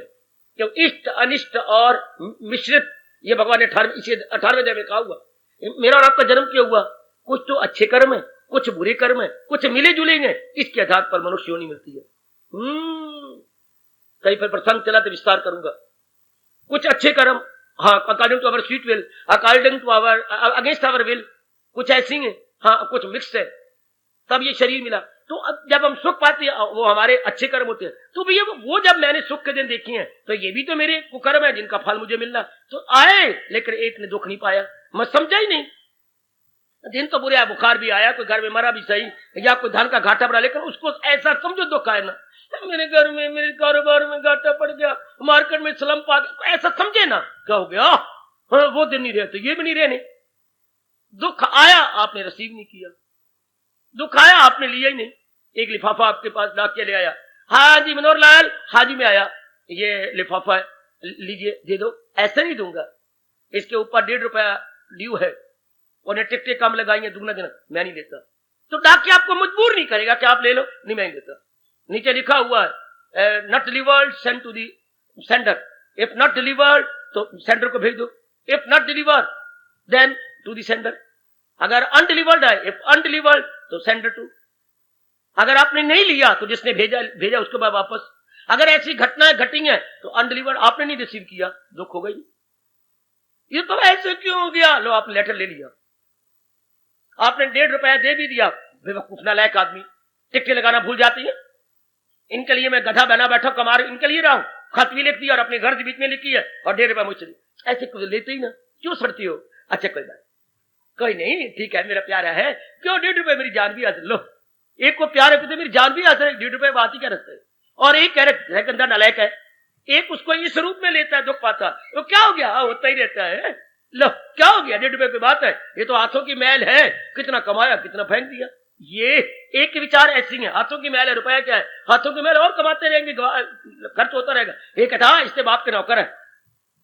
क्यों इष्ट अनिष्ट और मिश्रित। ये भगवान ने 18वें अध्याय में कहा हुआ, मेरा और आपका जन्म क्यों हुआ, कुछ तो अच्छे कर्म है, कुछ बुरे कर्म है, कुछ मिले जुले हैं, इसके आधार पर मनुष्य योनि मिलती है। कहीं पर प्रसंग चला तो विस्तार करूंगा। कुछ अच्छे कर्म, हाँ according to our sweet will, according to our against our will, कुछ ऐसी हैं, हाँ कुछ मिक्स है, तब ये शरीर मिला। तो अब जब हम सुख पाते हैं वो हमारे अच्छे कर्म होते हैं। तो भैया वो जब मैंने सुख के दिन देखे हैं तो ये भी तो मेरे कुकर्म है जिनका फल मुझे मिलना। तो आए, लेकिन एक ने दुख नहीं पाया, मैं समझा ही नहीं। दिन तो बुरे आया, बुखार भी आया, कोई घर में मरा भी सही, या कोई धन का घाटा पड़ा, लेकिन उसको ऐसा समझो दुख आया ना, मेरे घर में, मेरे कारोबार में घाटा पड़ गया, मार्केट में स्लम्प आ गया, ऐसा समझे ना, क्या हो गया, हाँ, वो दिन नहीं रहे तो ये भी नहीं रहने। दुख आया आपने रिसीव नहीं किया, दुख आया आपने लिया ही नहीं। एक लिफाफा आपके पास डाकिया ले आया, हाँ जी मनोहर लाल, हाँ जी मैं आया, ये लिफाफा है, लीजिए दे दो। ऐसे नहीं दूंगा, इसके ऊपर 1.5 रुपया ड्यू है, उन्हें टिकटें कम लगाई हैं, दुगना देना, मैं नहीं देता। तो डाकिया आपको मजबूर नहीं करेगा कि आप ले लो, नहीं मैं नहीं देता। नीचे लिखा हुआ है not delivered send to the sender, if not delivered तो सेंडर को भेज दो, if not delivered then to the sender. अगर अनडिलीवर्ड है, इफ अनडिलीवर्ड तो सेंडर टू। अगर आपने नहीं लिया तो जिसने भेजा उसके बाद वापस। अगर ऐसी घटनाएं घटी हैं तो अनडिलीवर्ड, आपने नहीं रिसीव किया, दुख हो गई। ये तो ऐसे क्यों हो गया, लो आपने लेटर ले लिया, आपने 1.5 रुपया दे भी दिया। बेवकूफ नालायक आदमी टिकटें लगाना भूल जाती है। इनके लिए मैं गधा बना बैठा, कमा रही, इनके लिए रहा हूं, खत भी लिख दिया और अपने घर के बीच में लिखी है और 1.5 रुपया मुझसे ऐसे कुछ लेते ही ना, क्यों सड़ती हो। अच्छा कोई बात, कोई नहीं, ठीक है, मेरा प्यारा है, क्यों 1.5 रुपये मेरी जान भी हासिल। लो, एक को प्यार है तो मेरी जान भी हासिल है, 1.5 रुपये बात ही क्या रखता है। और एक कह रहे गंदा नालायक है, एक उसको इस रूप में लेता है दुख पाता, तो क्या हो गया, होता ही रहता है। लो क्या हो गया, 1.5 रुपये की बात है, ये तो हाथों की मैल है, कितना कमाया कितना फेंक दिया। ये एक विचार ऐसी है, हाथों की मैल है, रुपया क्या है, हाथों की मैल और कमाते रहेंगे, खर्च होता रहेगा। एक कहता इससे बाप के नौकर है।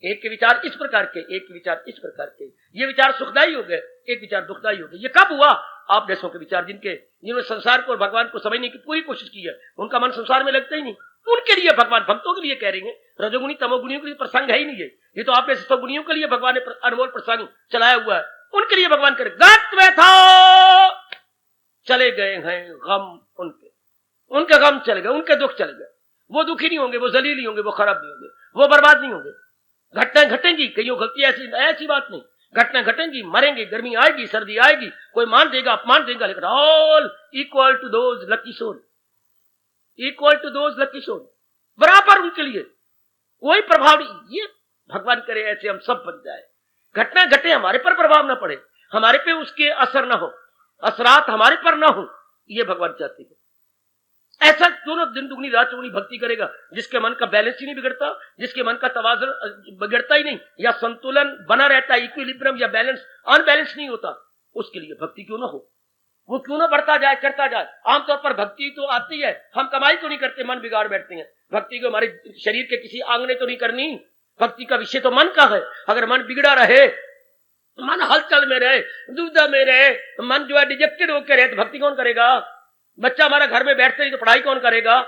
एक के विचार इस प्रकार के, एक के विचार इस प्रकार के, ये विचार सुखदायी हो गए, एक विचार दुखदायी हो गए। ये कब हुआ, आप जैसों के विचार जिन्होंने संसार को और भगवान को समझने की पूरी कोशिश की है, उनका मन संसार में लगता ही नहीं। उनके लिए भगवान भक्तों के लिए कह रहे हैं, रजोगुणी तमोगुणियों के लिए प्रसंग है ही नहीं है। ये तो आपने सतोगुणियों के लिए भगवान ने अनमोल प्रसंग चलाया हुआ है, उनके लिए भगवान करे। गत व्यथा चले गए हैं गम, उनके गम चले गए, उनके दुख चले गए। वो दुखी नहीं होंगे, वो जलील नहीं होंगे, वो खराब नहीं होंगे, वो बर्बाद नहीं होंगे। घटनाएं घटेंगी, कईयों गलती ऐसी बात नहीं, घटनाएं घटेंगी, मरेंगे, गर्मी आएगी, सर्दी आएगी, कोई मान देगा अपमान देगा, लेकिन all equal to those lucky soul, equal to those lucky soul, बराबर उनके लिए कोई प्रभाव नहीं। ये भगवान करे ऐसे हम सब बन जाए, घटना घटे, हमारे पर प्रभाव ना पड़े, हमारे पे उसके असर ना हो, असरात हमारे पर ना हो, ये भगवान चाहते हैं। ऐसा दोनों दिन दुगनी रात चौगुनी भक्ति करेगा, जिसके मन का बैलेंस ही नहीं बिगड़ता, जिसके मन का तवाज़ुन बिगड़ता ही नहीं, या संतुलन बना रहता है, इक्विलिब्रियम या बैलेंस अनबैलेंस नहीं होता, उसके लिए भक्ति क्यों ना हो, वो क्यों ना बढ़ता जाए, चढ़ता जाए। आमतौर पर भक्ति तो आती है, हम कमाई तो नहीं करते, मन बिगाड़ बैठते हैं। भक्ति को हमारे शरीर के किसी अंग ने तो नहीं करनी, भक्ति का विषय तो मन का है। अगर मन बिगड़ा रहे, मन हलचल में रहे, दुविधा में रहे, मन जो है डिजेक्टेड होकर रहे, तो भक्ति कौन करेगा। बच्चा हमारा घर में बैठते नहीं तो पढ़ाई कौन करेगा,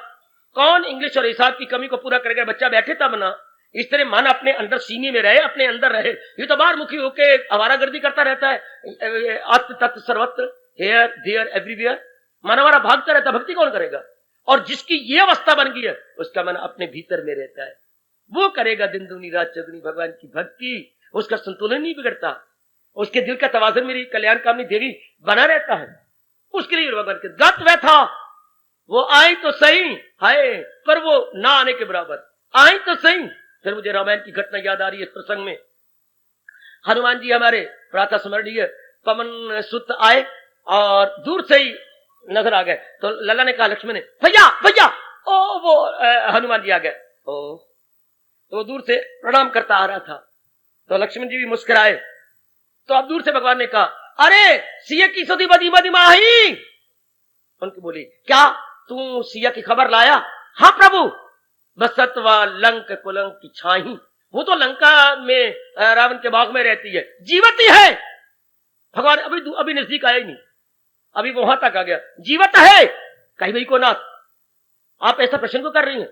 कौन इंग्लिश और हिसाब की कमी को पूरा करेगा, बच्चा बैठे तब ना। इस तरह मन अपने अंदर सीने में रहे, अपने अंदर रहे, ये तो बाहर मुखी होकर आवारागर्दी करता रहता है, अत तत् सर्वत्र, हेयर देयर एवरीवेयर, मन हमारा भागता रहता, भक्ति कौन करेगा। और जिसकी ये अवस्था बन गई है, उसका मन अपने भीतर में रहता है, वो करेगा दिन दूनी रात चौगुनी भगवान की भक्ति, उसका संतुलन नहीं बिगड़ता, उसके दिल का तवाज़ुन मेरी कल्याण कामनी देवी बना रहता है। उसके लिए भगवान के गत व्यथा, वो आई तो सही हाय, पर वो ना आने के बराबर, आई तो सही। फिर मुझे रामायण की घटना याद आ रही है इस प्रसंग में। हनुमान जी हमारे प्रातः स्मरणीय पवन सुत आए और दूर से ही नजर आ गए, तो लल्ला ने कहा लक्ष्मण ने, भैया भैया, ओ वो हनुमान जी आ गए। ओ तो दूर से प्रणाम करता आ रहा था, तो लक्ष्मण जी भी मुस्कुराए। तो अब दूर से भगवान ने कहा, अरे सिया की सदी बदी बदी माही। उनकी बोली, क्या तू सिया की खबर लाया। हाँ प्रभु, बसतवा लंक कुलंक की छाही, वो तो लंका में रावण के बाग में रहती है, जीवती है। भगवान अभी नजदीक आया ही नहीं, अभी वहां तक आ गया, जीवत है। कहीं भाई को नाथ, आप ऐसा प्रश्न को कर रही हैं।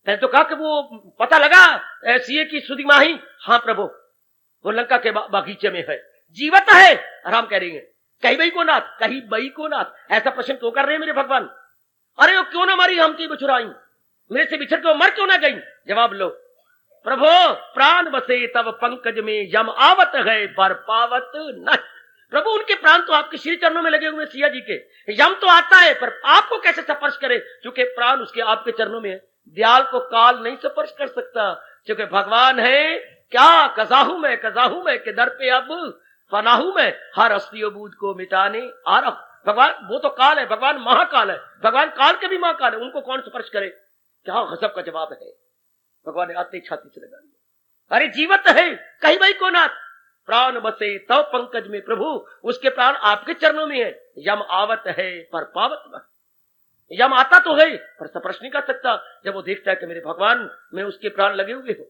पहले तो कहा कि वो पता लगा सीए की सुदी माही। हाँ प्रभु, वो लंका के बागीचे में है, जीवत है। आराम कह रही है, कहीं भाई को नाथ, कहीं भाई को नाथ, ऐसा प्रश्न तो कर रहे हैं मेरे भगवान। अरे वो क्यों ना मरी, हम की बिछुराई, मेरे से बिछड़ के मर क्यों ना गई। जवाब लो, प्रभु प्राण बसे तब पंकज में, यम आवत है पर पावत न। प्रभु उनके प्राण तो आपके श्री चरणों में लगे हुए सिया जी के, यम तो आता है पर आपको कैसे स्पर्श करे, क्योंकि प्राण उसके आपके चरणों में है। दयाल को काल नहीं स्पर्श कर सकता, क्योंकि भगवान है। क्या कजाहू मैं के दर पे अब फनाहू मैं, हर अस्तियों बूझ को मिटाने आ रहा। भगवान वो तो काल है, भगवान महाकाल है, भगवान काल के भी महाकाल है, उनको कौन स्पर्श करे? क्या गजब का जवाब है। भगवान ने आते छाती से लगा दिया, अरे जीवत है कहीं भाई को नाथ, प्राण बसे तव पंकज में प्रभु, उसके प्राण आपके चरणों में है। यम आवत है पर पावत न, यम आता तो है पर स्पर्श नहीं कर सकता। जब वो देखता है कि मेरे भगवान में उसके प्राण लगे हुए हो।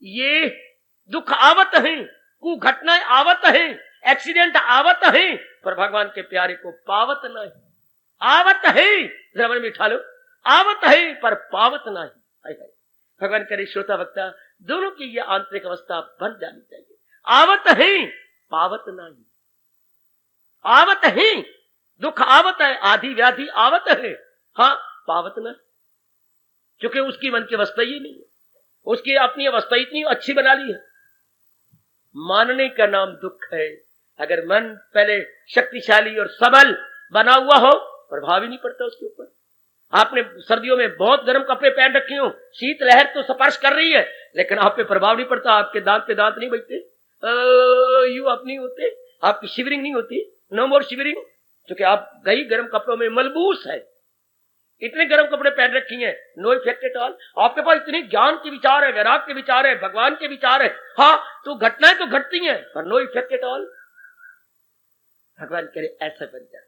ये दुख आवत है, कुघटनाएं आवत है, एक्सीडेंट आवत है, पर भगवान के प्यारे को पावत नहीं। आवत है, जरा मन में उठा लो, आवत है पर पावत नहीं। हाय हाय, भगवान करे श्रोता वक्ता दोनों की ये आंतरिक अवस्था बन जानी चाहिए। आवत है पावत नहीं, आवत है दुख आवत है, आधी व्याधि आवत है, हाँ पावत नहीं, क्योंकि उसकी मन की अवस्था ही नहीं है, उसकी अपनी अवस्था इतनी अच्छी बना ली है। मानने का नाम दुख है। अगर मन पहले शक्तिशाली और सबल बना हुआ हो, प्रभाव ही नहीं पड़ता उसके ऊपर। आपने सर्दियों में बहुत गर्म कपड़े पहन रखे हो, शीत लहर तो स्पर्श कर रही है, लेकिन आप पे प्रभाव नहीं पड़ता, आपके दांत पे दांत नहीं बजते, यू आप नहीं होते, आपकी शिवरिंग नहीं होती, नो मोर शिवरिंग, क्योंकि आप गई गर्म कपड़ों में मलबूस है। इतने गर्म कपड़े पहन रखी हैं, नो इफेक्ट एट ऑल। आपके पास इतने ज्ञान के विचार है, वैराग के विचार है, भगवान के विचार है, हाँ तो घटनाएं तो घटती हैं पर नो इफेक्ट एट ऑल। भगवान करे ऐसा बन जाए।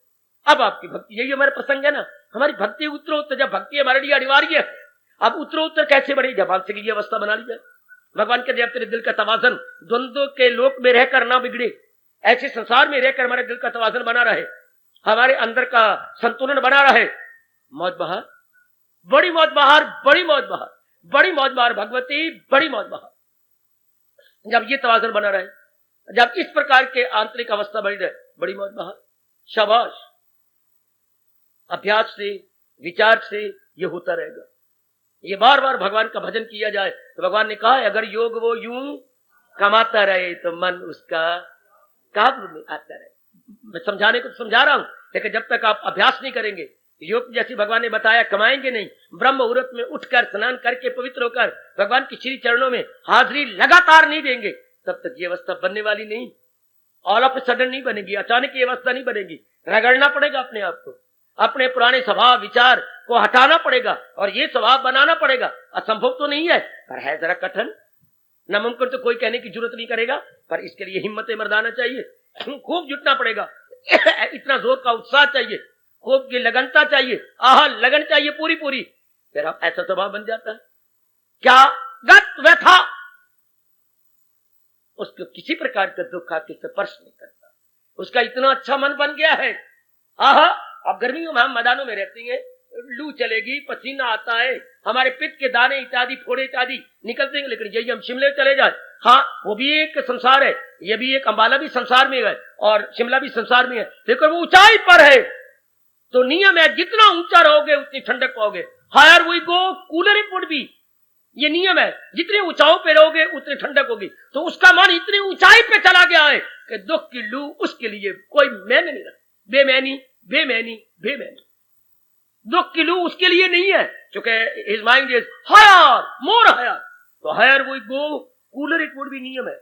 अब आपकी भक्ति, यही हमारा प्रसंग है ना, हमारी भक्ति उत्तरोत्तर, जब भक्ति हमारे लिए अनिवार्य है, अब उत्तरोत्तर कैसे बढ़े? जब मानसिक की अवस्था बना ली जाए। भगवान के जब तेरे दिल का तवाजन द्वंद्व के लोक में रहकर ना बिगड़े, ऐसे संसार में रहकर हमारे दिल का तवाजन बना रहे, हमारे अंदर का संतुलन बना रहे। मौज बहार, बड़ी मौज बहार, बड़ी मौज बहार, बड़ी मौज बहार भगवती, बड़ी मौज बहार। जब ये तवाजन बना रहे, जब इस प्रकार के आंतरिक अवस्था बनी रहे, बड़ी मौज बहार। शाबाश, अभ्यास से, विचार से ये होता रहेगा। ये बार बार भगवान का भजन किया जाए तो भगवान ने कहा है, अगर योग वो यूं कमाता रहे तो मन उसका काबू में आता रहे। मैं समझाने को समझा रहा हूं, लेकिन जब तक आप अभ्यास नहीं करेंगे, योग जैसे भगवान ने बताया कमाएंगे नहीं, ब्रह्म मुहूर्त में उठकर स्नान करके पवित्र होकर भगवान की श्री चरणों में हाजिरी लगातार नहीं देंगे, तब तक ये अवस्था बनने वाली नहीं। ऑल ऑफ सडन नहीं बनेगी, अचानक ये अवस्था नहीं बनेगी। रगड़ना पड़ेगा अपने आप को, अपने पुराने स्वभाव विचार को हटाना पड़ेगा और ये स्वभाव बनाना पड़ेगा। असंभव तो नहीं है, पर है जरा कठिन। नामुमकिन तो कोई कहने की जरूरत नहीं करेगा, पर इसके लिए हिम्मत मर्दाना चाहिए, खूब जुटना पड़ेगा। इतना जोर का उत्साह चाहिए, खूब की लगनता चाहिए, आह लगन चाहिए पूरी पूरी, फिर आप ऐसा स्वभाव बन जाता है। क्या गत व्यथा, उसको किसी प्रकार का दुख आके स्पर्श नहीं करता, उसका इतना अच्छा मन बन गया है। आह, अब गर्मियों में हम मैदानों में रहते हैं, लू चलेगी, पसीना आता है, हमारे पित्त के दाने इत्यादि, फोड़े इत्यादि निकलते हैं, लेकिन यही हम शिमले चले जाए, हाँ वो भी एक संसार है, ये भी एक अंबाला भी संसार में है और शिमला भी संसार में है, लेकिन वो ऊंचाई पर है। तो नियम है, जितना ऊंचा रहोगे उतनी ठंडक पाओगे। Higher we go cooler it would be, ये नियम है, जितने ऊंचाइयों पे रहोगे उतनी ठंडक होगी। तो उसका मन इतनी ऊंचाई पे चला गया है कि दुख की लू उसके लिए कोई मैंने नहीं रखा, बेमैनी बेमैनी बेमैनी, दुख की लू उसके लिए नहीं है, क्योंकि his mind is higher, more higher. तो higher we go cooler it would be नियम है,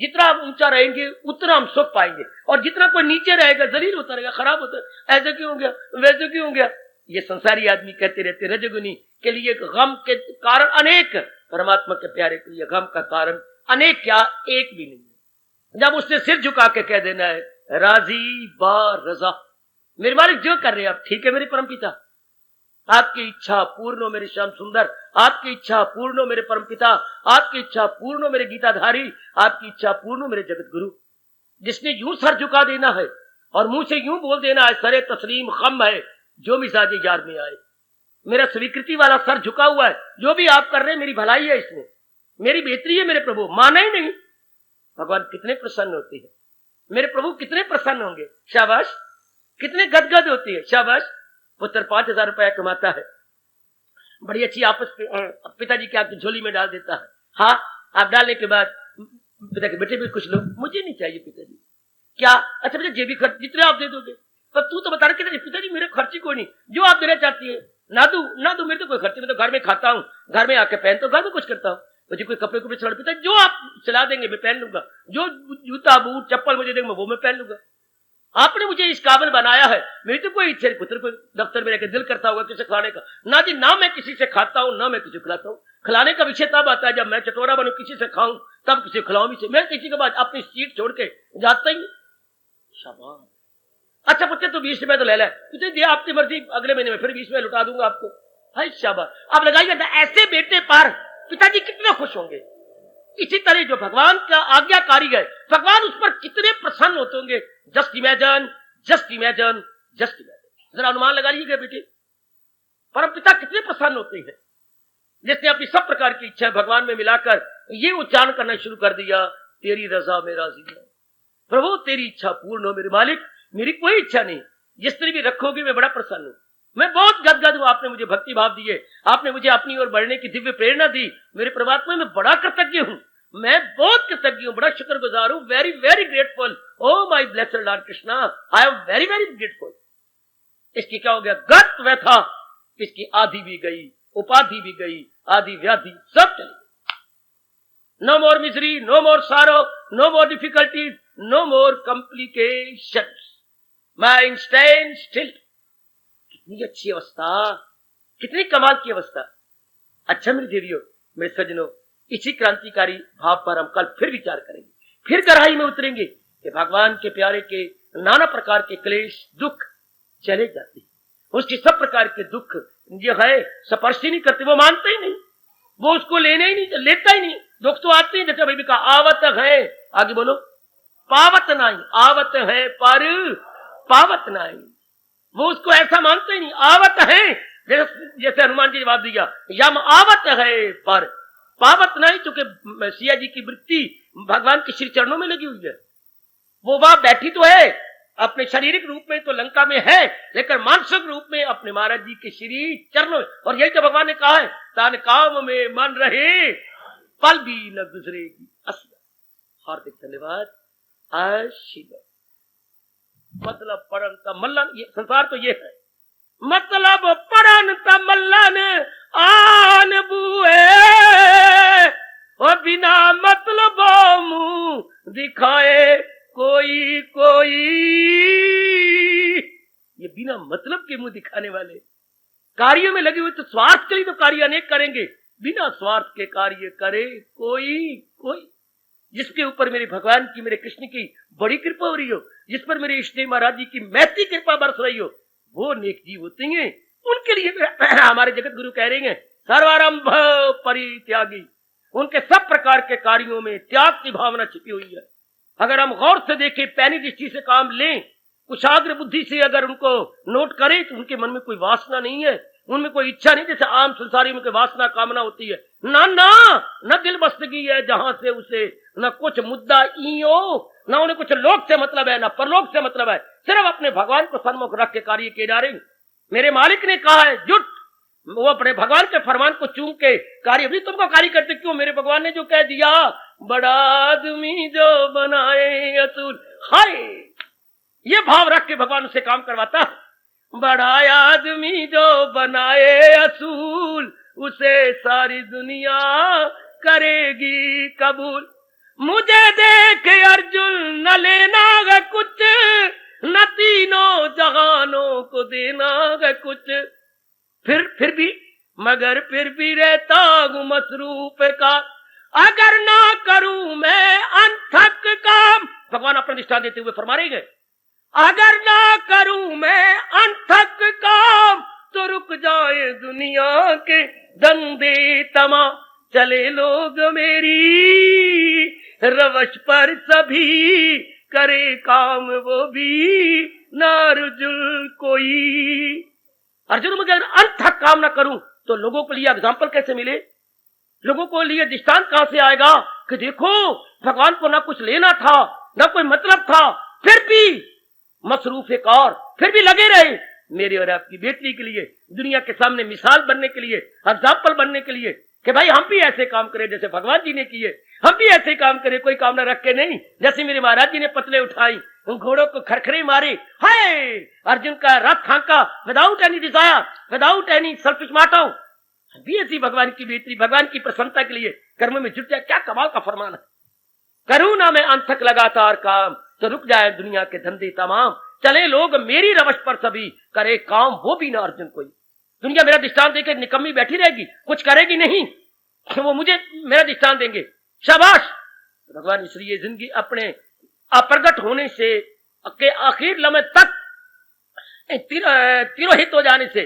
जितना हम ऊंचा रहेंगे उतना हम सुख पाएंगे, और जितना कोई नीचे रहेगा जलील होता रहेगा, खराब होता है, ऐसे क्यों हो गया, वैसे क्यों हो गया। ये संसारी आदमी कहते रहते, रजगुनी के लिए गम के कारण अनेक, परमात्मा के प्यारे के लिए गम का कारण अनेक क्या, एक भी नहीं है। जब उसने सिर झुका के कह देना है, राजी बा रजा, मेरे मालिक जो कर रहे हैं आप ठीक है मेरे परमपिता, आपकी इच्छा पूर्ण हो मेरे श्याम सुंदर, आपकी इच्छा पूर्ण हो मेरे परमपिता, आपकी इच्छा पूर्ण हो मेरे गीताधारी, आपकी इच्छा पूर्ण हो मेरे जगत गुरु। जिसने यूं सर झुका देना है और मुंह से यूं बोल देना है, सरे तस्लीम खम है जो मिजाजे यार में आए, मेरा स्वीकृति वाला सर झुका हुआ है, जो भी आप कर रहे हैं मेरी भलाई है, इसमें मेरी बेहतरी है मेरे प्रभु, माना ही नहीं। भगवान कितने प्रसन्न होते हैं, मेरे प्रभु कितने प्रसन्न होंगे, शाबाश, कितने गदगद होती है, शाबाश। पुत्र 5,000 रुपया कमाता है, बड़ी अच्छी आपस पिताजी के आपकी झोली में डाल देता है, हाँ आप डालने के बाद पिता के बेटे भी कुछ लोग, मुझे नहीं चाहिए पिताजी, क्या अच्छा बेटा जेबी खर्च जितने आप दे दोगे, पर तू तो बता रहे पिताजी मेरे खर्ची कोई नहीं, जो आप देना चाहती है ना दू मेरे तो कोई खर्ची, मैं तो घर में खाता हूँ, घर में आके पहनता हूँ, घर में कुछ करता हूँ, मुझे कोई कपड़े कुपड़े सिला, पिता जो आप सिला देंगे मैं पहन लूंगा, जो जूता बूट चप्पल मुझे देंगे वो मैं पहन लूंगा। आपने मुझे इस काबिल बनाया है, मेरी तो कोई इच्छा नहीं। पुत्र को दफ्तर में रहकर दिल करता होगा किसे खाने का, ना जी, ना मैं किसी से खाता हूं, ना मैं किसी को खिलाता हूं। खिलाने का विषय तब आता है जब मैं चटोरा बनूं, किसी से खाऊं, तब किसी को खिलाऊं भी से। मैं किसी के बाद अपनी सीट छोड़ के जाता ही। शाबाश। अच्छा पुत्र, तो 20 रुपए तो ले ले। तुझे दिया, आपकी मर्जी, अगले महीने में फिर 20 रुपए लुटा दूंगा आपको। हाय शाबाश। आप लगाइए, ऐसे बेटे पर पिताजी कितने खुश होंगे। इसी तरह जो भगवान का आज्ञाकारी है, भगवान उस पर कितने प्रसन्न होते होंगे। Just imagine, just imagine, just imagine. जरा अनुमान लगा लीजिएगा बेटे, परम पिता कितने प्रसन्न होते हैं जिसने अपनी सब प्रकार की इच्छा भगवान में मिलाकर ये उच्चारण करना शुरू कर दिया, तेरी रजा में राजी है प्रभु, तेरी इच्छा पूर्ण हो मेरे मालिक, मेरी कोई इच्छा नहीं, जिस तरह भी रखोगे मैं बड़ा प्रसन्न हूं। मैं बहुत गदगद हूं, आपने मुझे भक्ति भाव दिए, आपने मुझे अपनी ओर बढ़ने की दिव्य प्रेरणा दी। मेरे परमात्मा, मैं बड़ा कृतज्ञ हूं, मैं बहुत कृतज्ञ हूं, बड़ा शुक्रगुजार हूं। Very very grateful. Oh my blessed Lord Krishna, I am very very grateful. इसकी क्या हो गया, गत व्यथा, इसकी आधी भी गई, उपाधि भी गई, आदि व्याधि सब चली। No more misery, no more sorrow, no more difficulties, no more complications, my stand still. कितनी अच्छी अवस्था, कितनी कमाल की अवस्था। अच्छा मेरे देवियों, मेरे सज्जनों, इसी क्रांतिकारी भाव पर हम कल फिर विचार करेंगे, फिर गहराई में उतरेंगे कि भगवान के प्यारे के नाना प्रकार के क्लेश दुख चले जाते हैं। उसके सब प्रकार के दुख जो है स्पर्श ही नहीं करते, वो मानते ही नहीं, वो उसको लेने ही नहीं, लेता ही नहीं। दुख तो आते ही, जैसे भाई का आवत है, आगे बोलो, पावत नहीं, आवत है पर पावत नहीं, वो उसको ऐसा मानते ही नहीं। आवत है, जैसे हनुमान जी जवाब दिया, यम आवत है पर पावत नहीं, चूंकि सिया जी की वृत्ति भगवान के श्री चरणों में लगी हुई है। वो वहां बैठी तो है, अपने शारीरिक रूप में तो लंका में है, लेकिन मानसिक रूप में अपने महाराज जी के श्री चरणों में। और यही तो भगवान ने कहा है, तान काम में मन रहे पल भी न गुजरेगी असला। हार्दिक धन्यवाद। आशीर्वाद। मतलब पढ़न का मल्लन, ये संसार तो ये है, मतलब पढ़न का मल्लन आन बुए, और बिना मतलब मुंह दिखाए कोई कोई। ये बिना मतलब के मुंह दिखाने वाले कार्यों में लगे हुए, तो स्वार्थ के लिए तो कार्य अनेक करेंगे, बिना स्वार्थ के कार्य करे कोई कोई। जिसके ऊपर मेरे भगवान की, मेरे कृष्ण की बड़ी कृपा हो रही हो, जिस पर मेरे इष्ट महाराज जी की महती कृपा बरस रही हो, वो नेक जीव होते हैं। उनके लिए हमारे जगत गुरु कह रहे हैं, सर्वारंभ परित्यागी। उनके सब प्रकार के कार्यों में त्याग की भावना छिपी हुई है। अगर हम गौर से देखें, पैनी दृष्टि से काम लें, कुशाग्र बुद्धि से अगर उनको नोट करें, तो उनके मन में कोई वासना नहीं है, उनमें कोई इच्छा नहीं, जैसे आम संसारी में कोई वासना कामना होती है। ना ना, न दिल बस्तगी है जहां से उसे न कुछ मुद्दा ईओ, न उन्हें कुछ लोक से मतलब है, न परलोक से मतलब है, सिर्फ अपने भगवान को सन्मुख रख के कार्य किए जा रहे हैं। मेरे मालिक ने कहा है, जुट, वो अपने भगवान के फरमान को चूम के कार्य भी तुमको कार्य करते क्यों? मेरे भगवान ने जो कह दिया, बड़ा आदमी जो बनाए असूल, हाय, ये भाव रख के भगवान उससे काम करवाता। बड़ा आदमी जो बनाए असूल, उसे सारी दुनिया करेगी कबूल। मुझे देख अर्जुन न लेना है कुछ, न तीनों जहानों को देना है कुछ, फिर भी मगर फिर भी रहता हूं मसरूफ का, अगर ना करूं मैं अनथक काम। भगवान अपना दृष्टांत देते हुए फरमा रहे हैं, अगर ना करूं मैं अनथक काम, तो रुक जाए दुनिया के धंधे तमा, चले लोग मेरी रवश पर सभी, करे काम वो भी ना रुजुल कोई। अर्जुन, मुझे अगर अनथक काम ना करूं तो लोगों के लिए एग्जाम्पल कैसे मिले, लोगों को लिए दृष्टांत कहां से आएगा कि देखो भगवान को ना कुछ लेना था, ना कोई मतलब था, फिर भी मसरूफ एक और, फिर भी लगे रहे मेरे और आपकी बेटी के लिए, दुनिया के सामने मिसाल बनने के लिए, एग्जाम्पल बनने के लिए, कि भाई हम भी ऐसे काम करें जैसे भगवान जी ने किए, हम भी ऐसे काम करें, कोई कामना रख के नहीं। जैसे मेरे महाराज जी ने पतले उठाई, उन घोड़ों को खरखरे मारे, हाय, अर्जुन का रथ खांका, without any desire, without any selfish motive, भी ऐसी भगवान की बेटी, भगवान की प्रसन्नता के लिए कर्म में जुट जाए। क्या कमाल का फरमान है। करूं ना मैं अनथक लगातार काम, तो रुक जाए दुनिया के धंधे तमाम, चले लोग मेरी रवश पर सभी, करे काम वो भी ना अर्जुन कोई। दुनिया मेरा दृष्टांत देकर निकम्मी बैठी रहेगी, कुछ करेगी नहीं, वो मुझे मेरा दृष्टांत देंगे, शाबाश। भगवान इसलिए जिंदगी अपने अप्रगट होने से के आखिर लम्हे तक तिरोहित हो जाने से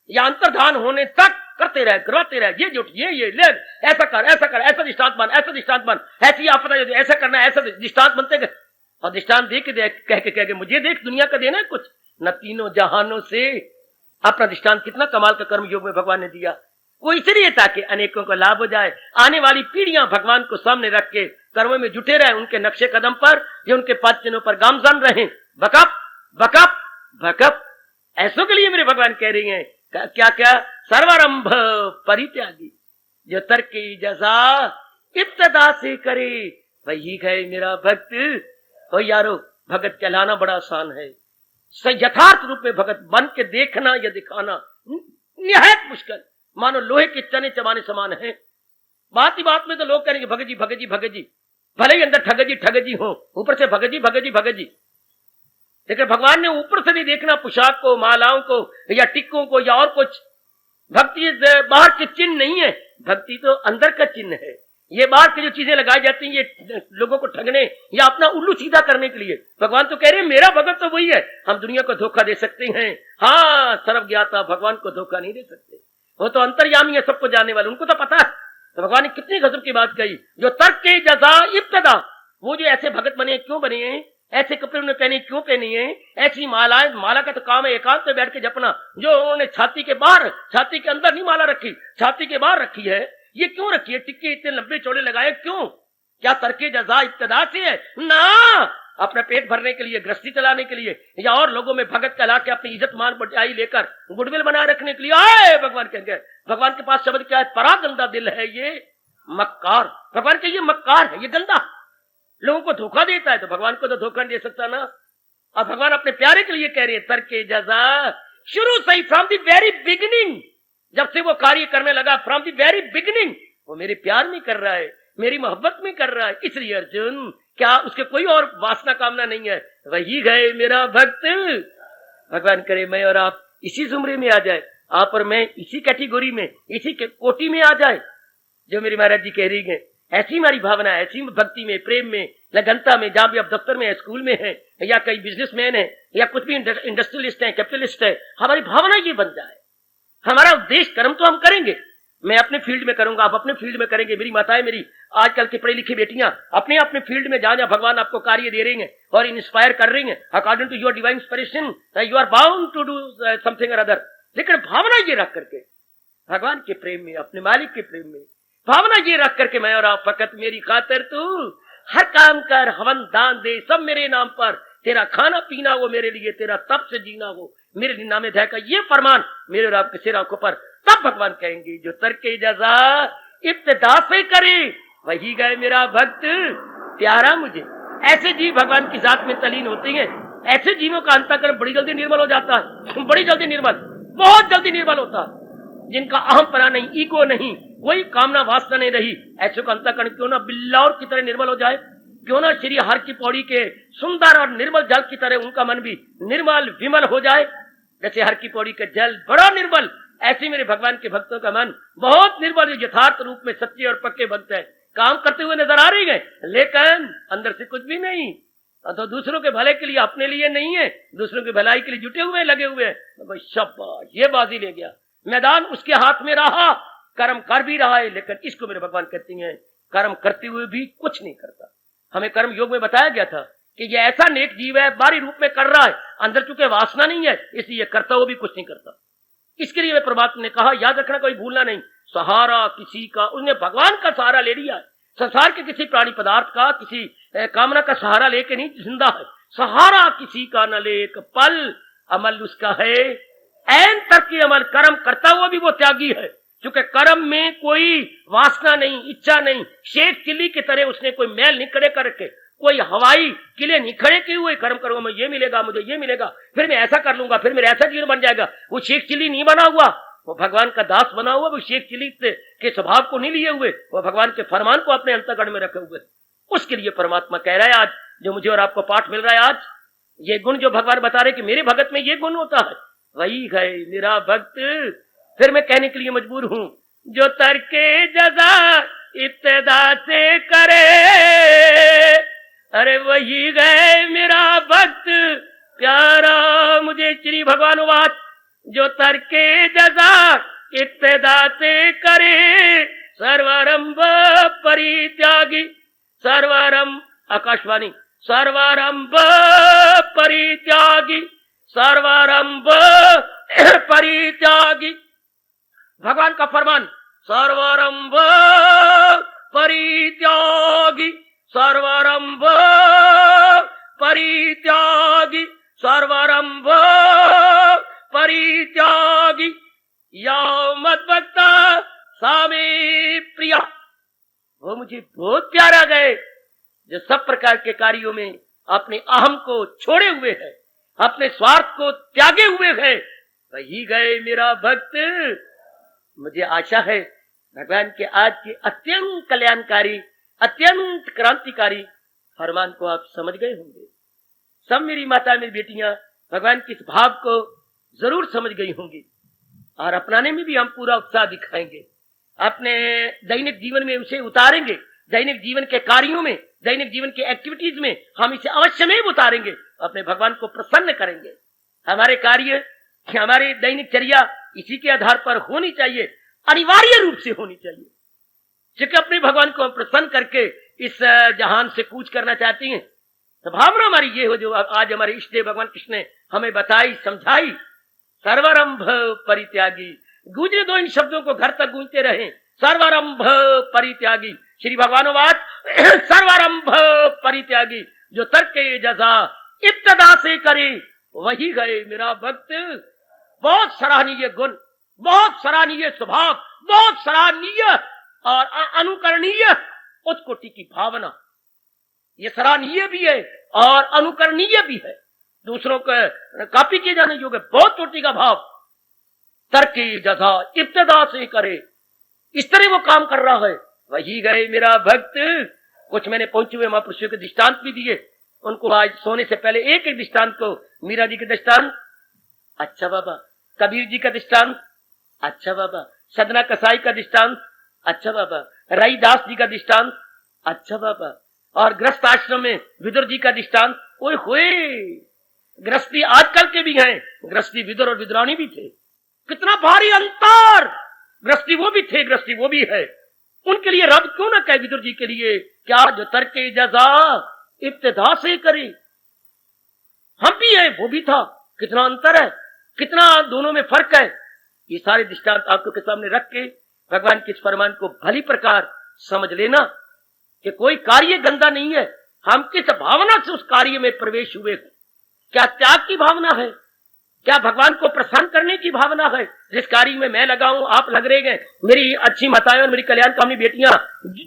या अंतर्धान होने तक करते रहे, करवाते रहे, ये जुट ये ले, ऐसा कर, ऐसा दृष्टांत बन, ऐसा दृष्टांत बन, ऐसी आपदा, ऐसा करना, ऐसा दृष्टांत बनते गए। और दृष्टांत दे के कह के मुझे देख, दुनिया का देना है कुछ न, तीनों जहानों से अपना दृष्टांत कितना कमाल का कर्म योग में भगवान ने दिया, वो इसलिए ताकि अनेकों को लाभ हो जाए। आने वाली पीढ़ियां भगवान को सामने रख के कर्मों में जुटे रहे, उनके नक्शे कदम पर या उनके पांच चिन्हों पर गामजान रहे। बकअप बकअप बकअप, ऐसों के लिए मेरे भगवान कह रही हैं क्या क्या, सर्वारंभ परित्यागी, जो तर्क की जजा इब्तदा से करे वही है मेरा भक्त। ओ यारो, भगत कहलाना बड़ा आसान है, यथार्थ रूप में भगत बन के देखना या दिखाना निहायत मुश्किल। मानो लोहे के चने चबाने समान है। बात ही बात में तो लोग कहेंगे भगत जी भगत जी भगत जी, भले ही अंदर ठग जी हो, ऊपर से भगत जी भगत जी भगत जी। लेकिन भगवान ने ऊपर से भी देखना, पोशाक को, मालाओं को या टिक्कों को या और कुछ। भक्ति बाहर के चिन्ह नहीं है, भक्ति तो अंदर का चिन्ह है। ये बाहर की जो चीजें लगाई जाती हैं ये लोगों को ठगने या अपना उल्लू सीधा करने के लिए। भगवान तो कह रहे हैं मेरा भगत तो वही है। हम दुनिया को धोखा दे सकते हैं, हाँ, सर्वज्ञाता भगवान को धोखा नहीं दे सकते, वो तो अंतर्यामी है, सबको जानने वाले, उनको तो पता है। तो भगवान ने कितनी गजब की बात कही, जो तर्क के जजा इब्तदा, वो जो ऐसे भगत बने क्यों बने हैं, ऐसे कपड़े उन्होंने पहने क्यों पहने हैं, ऐसी मालाएं, माला का तो काम है एकांत में बैठ के जपना, जो उन्होंने छाती के बाहर, छाती के अंदर नहीं माला रखी, छाती के बाहर रखी है, ये क्यों रखी है, टिक्के इतने लंबे चौड़े लगाए क्यों, क्या तर्के जजा इब्तदा से है ना, अपना पेट भरने के लिए, गृहस्थी चलाने के लिए, या और लोगों में भगत कहला के अपनी इज्जत मान बटाई लेकर गुडविल बनाए रखने के लिए आए। भगवान कहेंगे, भगवान के पास शब्द क्या है, परा गंदा दिल है ये मक्कार। भगवान के ये मक्कार है, ये गंदा, लोगों को धोखा देता है, तो भगवान को तो धोखा नहीं दे सकता ना। और भगवान अपने प्यारे के लिए कह रहे हैं तर्के जजा, शुरू से ही, फ्रॉम द वेरी बिगिनिंग, जब से वो कार्य करने लगा, फ्रॉम द वेरी बिगिनिंग वो मेरे प्यार में कर रहा है, मेरी मोहब्बत में कर रहा है। इसलिए अर्जुन, क्या उसके कोई और वासना कामना नहीं है, वही गए मेरा भक्त। भगवान करे मैं और आप इसी जुमरे में आ जाए, आप और मैं इसी कैटेगरी में, इसी कोटि में आ जाए जो मेरी महाराज जी कह रही है। ऐसी हमारी भावना, ऐसी भक्ति में, प्रेम में, लगनता में, जहां भी आप दफ्तर में है, स्कूल में है, या कई बिजनेसमैन है, या कुछ भी इंडस्ट्रियलिस्ट है, कैपिटलिस्ट है, हमारी भावना ये बन जाए। हमारा उद्देश्य, कर्म तो हम करेंगे, मैं अपने फील्ड में करूंगा, आप अपने फील्ड में करेंगे, मेरी माताएं, मेरी आजकल की पढ़ी लिखी बेटियां अपने अपने फील्ड में जहां भगवान आपको कार्य दे रही हैं और इंस्पायर कर रही हैं according to your divine inspiration, you are bound to do something और अदर। लेकिन भावना ये रख करके, भगवान के प्रेम में, अपने मालिक के प्रेम में, भावना ये रख करके मैं और आप फकत मेरी खातिर तू हर काम कर, हवन दान दे, सब मेरे नाम पर, तेरा खाना पीना वो मेरे लिए, तेरा तप से जीना वो मेरे लिए नामे धय का, ये फरमान मेरे और आपके सिर आंखों पर। तब भगवान कहेंगे जो तर्के जजा इब्तिदा से करे वही गए मेरा भक्त प्यारा मुझे। ऐसे जीव भगवान की जात में तलीन होते हैं, ऐसे जीवों का अंतःकरण बड़ी जल्दी निर्मल हो जाता है, बड़ी जल्दी निर्मल, बहुत जल्दी निर्मल होता है। जिनका अहम परा नहीं, ईगो नहीं, कोई कामना वासना नहीं रही, ऐसे का अंतःकरण क्यों ना बिल्लौर की तरह निर्मल हो जाए, क्यों ना श्री हर की पौड़ी के सुंदर और निर्मल जल की तरह उनका मन भी निर्मल विमल हो जाए। जैसे हर की पौड़ी का जल बड़ा निर्मल, ऐसे मेरे भगवान के भक्तों का मन बहुत निर्मल, यथार्थ रूप में सच्चे और पक्के भक्त है, काम करते हुए नजर आ रही है, लेकिन अंदर से कुछ भी नहीं। तो दूसरों के भले के लिए, अपने लिए नहीं है, दूसरों की भलाई के लिए जुटे हुए, लगे हुए हैं। तो शाबाश, ये बाजी ले गया, मैदान उसके हाथ में रहा, कर्म कर भी रहा है, लेकिन इसको मेरे भगवान कहते हैं कर्म करते हुए भी कुछ नहीं करता। हमें कर्म योग में बताया गया था कि ये ऐसा नेक जीव है, बाहरी रूप में कर रहा है, अंदर चूंकि वासना नहीं है, इसलिए करता हुआ भी कुछ नहीं करता। इसके लिए परमात्मा ने कहा, याद रखना, कोई भूलना नहीं, सहारा किसी का, उसने भगवान का सहारा ले लिया है, संसार के किसी प्राणी पदार्थ का, किसी कामना का सहारा लेके नहीं जिंदा है। सहारा किसी का न ले एक पल, अमल उसका है ऐन तक की अमल, कर्म करता हुआ भी वो त्यागी है, क्योंकि कर्म में कोई वासना नहीं, इच्छा नहीं। शेख चिल्ली की तरह उसने कोई मैल नहीं खड़े करके, कोई हवाई किले नहीं खड़े किए हुए, कर्म करूंगा मैं, ये मिलेगा मुझे, ये मिलेगा, फिर मैं ऐसा कर लूंगा, फिर मेरा ऐसा जीवन बन जाएगा। वो शेख चिल्ली नहीं बना हुआ, वो भगवान का दास बना हुआ, वो शेख चिल्ली के स्वभाव को नहीं लिए हुए, वो भगवान के फरमान को अपने अंतःकरण में रखे हुए। उसके लिए परमात्मा कह रहा है आज जो मुझे और आपको पाठ मिल रहा है आज, ये गुण जो भगवान बता रहे कि मेरे भगत में ये गुण होता है, वही है मेरा भक्त। फिर मैं कहने के लिए मजबूर हूं, जो तर्के जजा इब्तिदा से करे, अरे वही गए मेरा भक्त प्यारा मुझे श्री भगवान वाच। जो तर्के जजा इब्तिदा से करे, सर्वारंभ परित्यागी, सर्वारंभ आकाशवाणी, सर्वारंभ परित्यागी, सर्वारंभ परित्यागी। भगवान का फरमान, सर्वारंभ परित्यागी, सर्वारंभ परित्यागी, सर्वारंभ परित्यागी, या मत भक्ता सामे प्रिया। वो मुझे बहुत प्यारा गए जो सब प्रकार के कार्यों में अपने अहम को छोड़े हुए है, अपने स्वार्थ को त्यागे हुए है, वही गए मेरा भक्त। मुझे आशा है भगवान के आज के अत्यंत कल्याणकारी, अत्यंत क्रांतिकारी फरमान को आप समझ गए होंगे। सब मेरी माता मेरी बेटियां भगवान के इस भाव को जरूर समझ गई होंगी और अपनाने में भी हम पूरा उत्साह दिखाएंगे, अपने दैनिक जीवन में उसे उतारेंगे, दैनिक जीवन के कार्यों में, दैनिक जीवन के एक्टिविटीज में हम इसे अवश्य में उतारेंगे, अपने भगवान को प्रसन्न करेंगे। हमारे कार्य, हमारी दैनिक चर्या इसी के आधार पर होनी चाहिए, अनिवार्य रूप से होनी चाहिए। क्योंकि अपने भगवान को हम प्रसन्न करके इस जहान से कूच करना चाहती हैं, तो भावना हमारी ये हो जो आज हमारे इष्ट देव भगवान कृष्ण ने हमें बताई, समझाई। सर्वारंभ परित्यागी, गूंजने दो इन शब्दों को, घर तक गूंजते रहे। सर्वारंभ परित्यागी, श्री भगवान बात सर्वारंभ परित्यागी, जो तर्क के जजा इब्तिदा से करे, वही गए मेरा भक्त। बहुत सराहनीय गुण, बहुत सराहनीय स्वभाव, बहुत सराहनीय और अनुकरणीय उत्कोटि की भावना। ये सराहनीय भी है और अनुकरणीय भी है, दूसरों को कॉपी किए जाने योग्य बहुत चोटी का भाव। तर्क जजा इब्तिदा से करे, इस तरह वो काम कर रहा है, वही गए मेरा भक्त। कुछ मैंने पहुंचे हुए महापुरुषों के दृष्टांत भी दिए, उनको आज सोने से पहले एक एक दृष्टांत को, मीरा जी के दृष्टांत, अच्छा बाबा, कबीर जी का दृष्टांत, अच्छा बाबा, सदना कसाई का दृष्टांत, अच्छा बाबा, रईदास जी का दृष्टांत, अच्छा बाबा, और गृहस्थ आश्रम में विदुर जी का दृष्टांत। ओए होए, गृहस्थी आजकल के भी हैं, गृहस्थी विदुर और विदुरानी भी थे, कितना भारी अंतर। गृहस्थी वो भी थे, गृहस्थी वो भी है, उनके लिए रब क्यों ना कहे विदुर जी के लिए, क्या जो तर्क जजा इब्तिदा से करे। हम भी है, वो भी था, कितना अंतर है, कितना दोनों में फर्क है। ये सारे दृष्टांत आपको के सामने रख के भगवान के इस फरमान को भली प्रकार समझ लेना कि कोई कार्य गंदा नहीं है, हम किस भावना से उस कार्य में प्रवेश हुए। क्या त्याग की भावना है, क्या भगवान को प्रसन्न करने की भावना है। जिस कार्य में मैं लगा हूं, आप लग रहे हैं, मेरी अच्छी माताएं और मेरी कल्याण कामनी बेटियां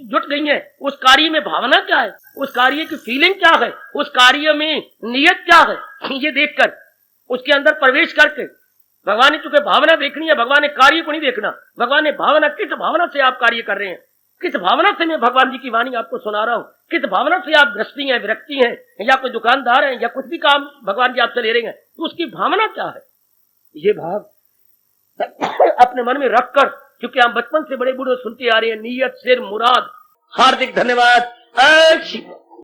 जुट गई हैं, उस कार्य में भावना क्या है, उस कार्य की फीलिंग क्या है, उस कार्य में नियत क्या है, ये देखकर उसके अंदर प्रवेश करके भगवान ने चूंकि भावना देखनी है, भगवान ने कार्य को नहीं देखना। भगवान ने भावना, किस भावना से आप कार्य कर रहे हैं, किस भावना से मैं भगवान जी की वाणी आपको सुना रहा हूं, किस भावना से आप गृहस्थी हैं, विरक्ति हैं, या कोई दुकानदार हैं, या कुछ भी काम भगवान जी आपसे ले रहे हैं, तो उसकी भावना क्या है, ये भाव अपने मन में रखकर, क्योंकि हम बचपन से बड़े बूढ़े सुनते आ रहे हैं, नियत सिर मुराद। हार्दिक धन्यवाद।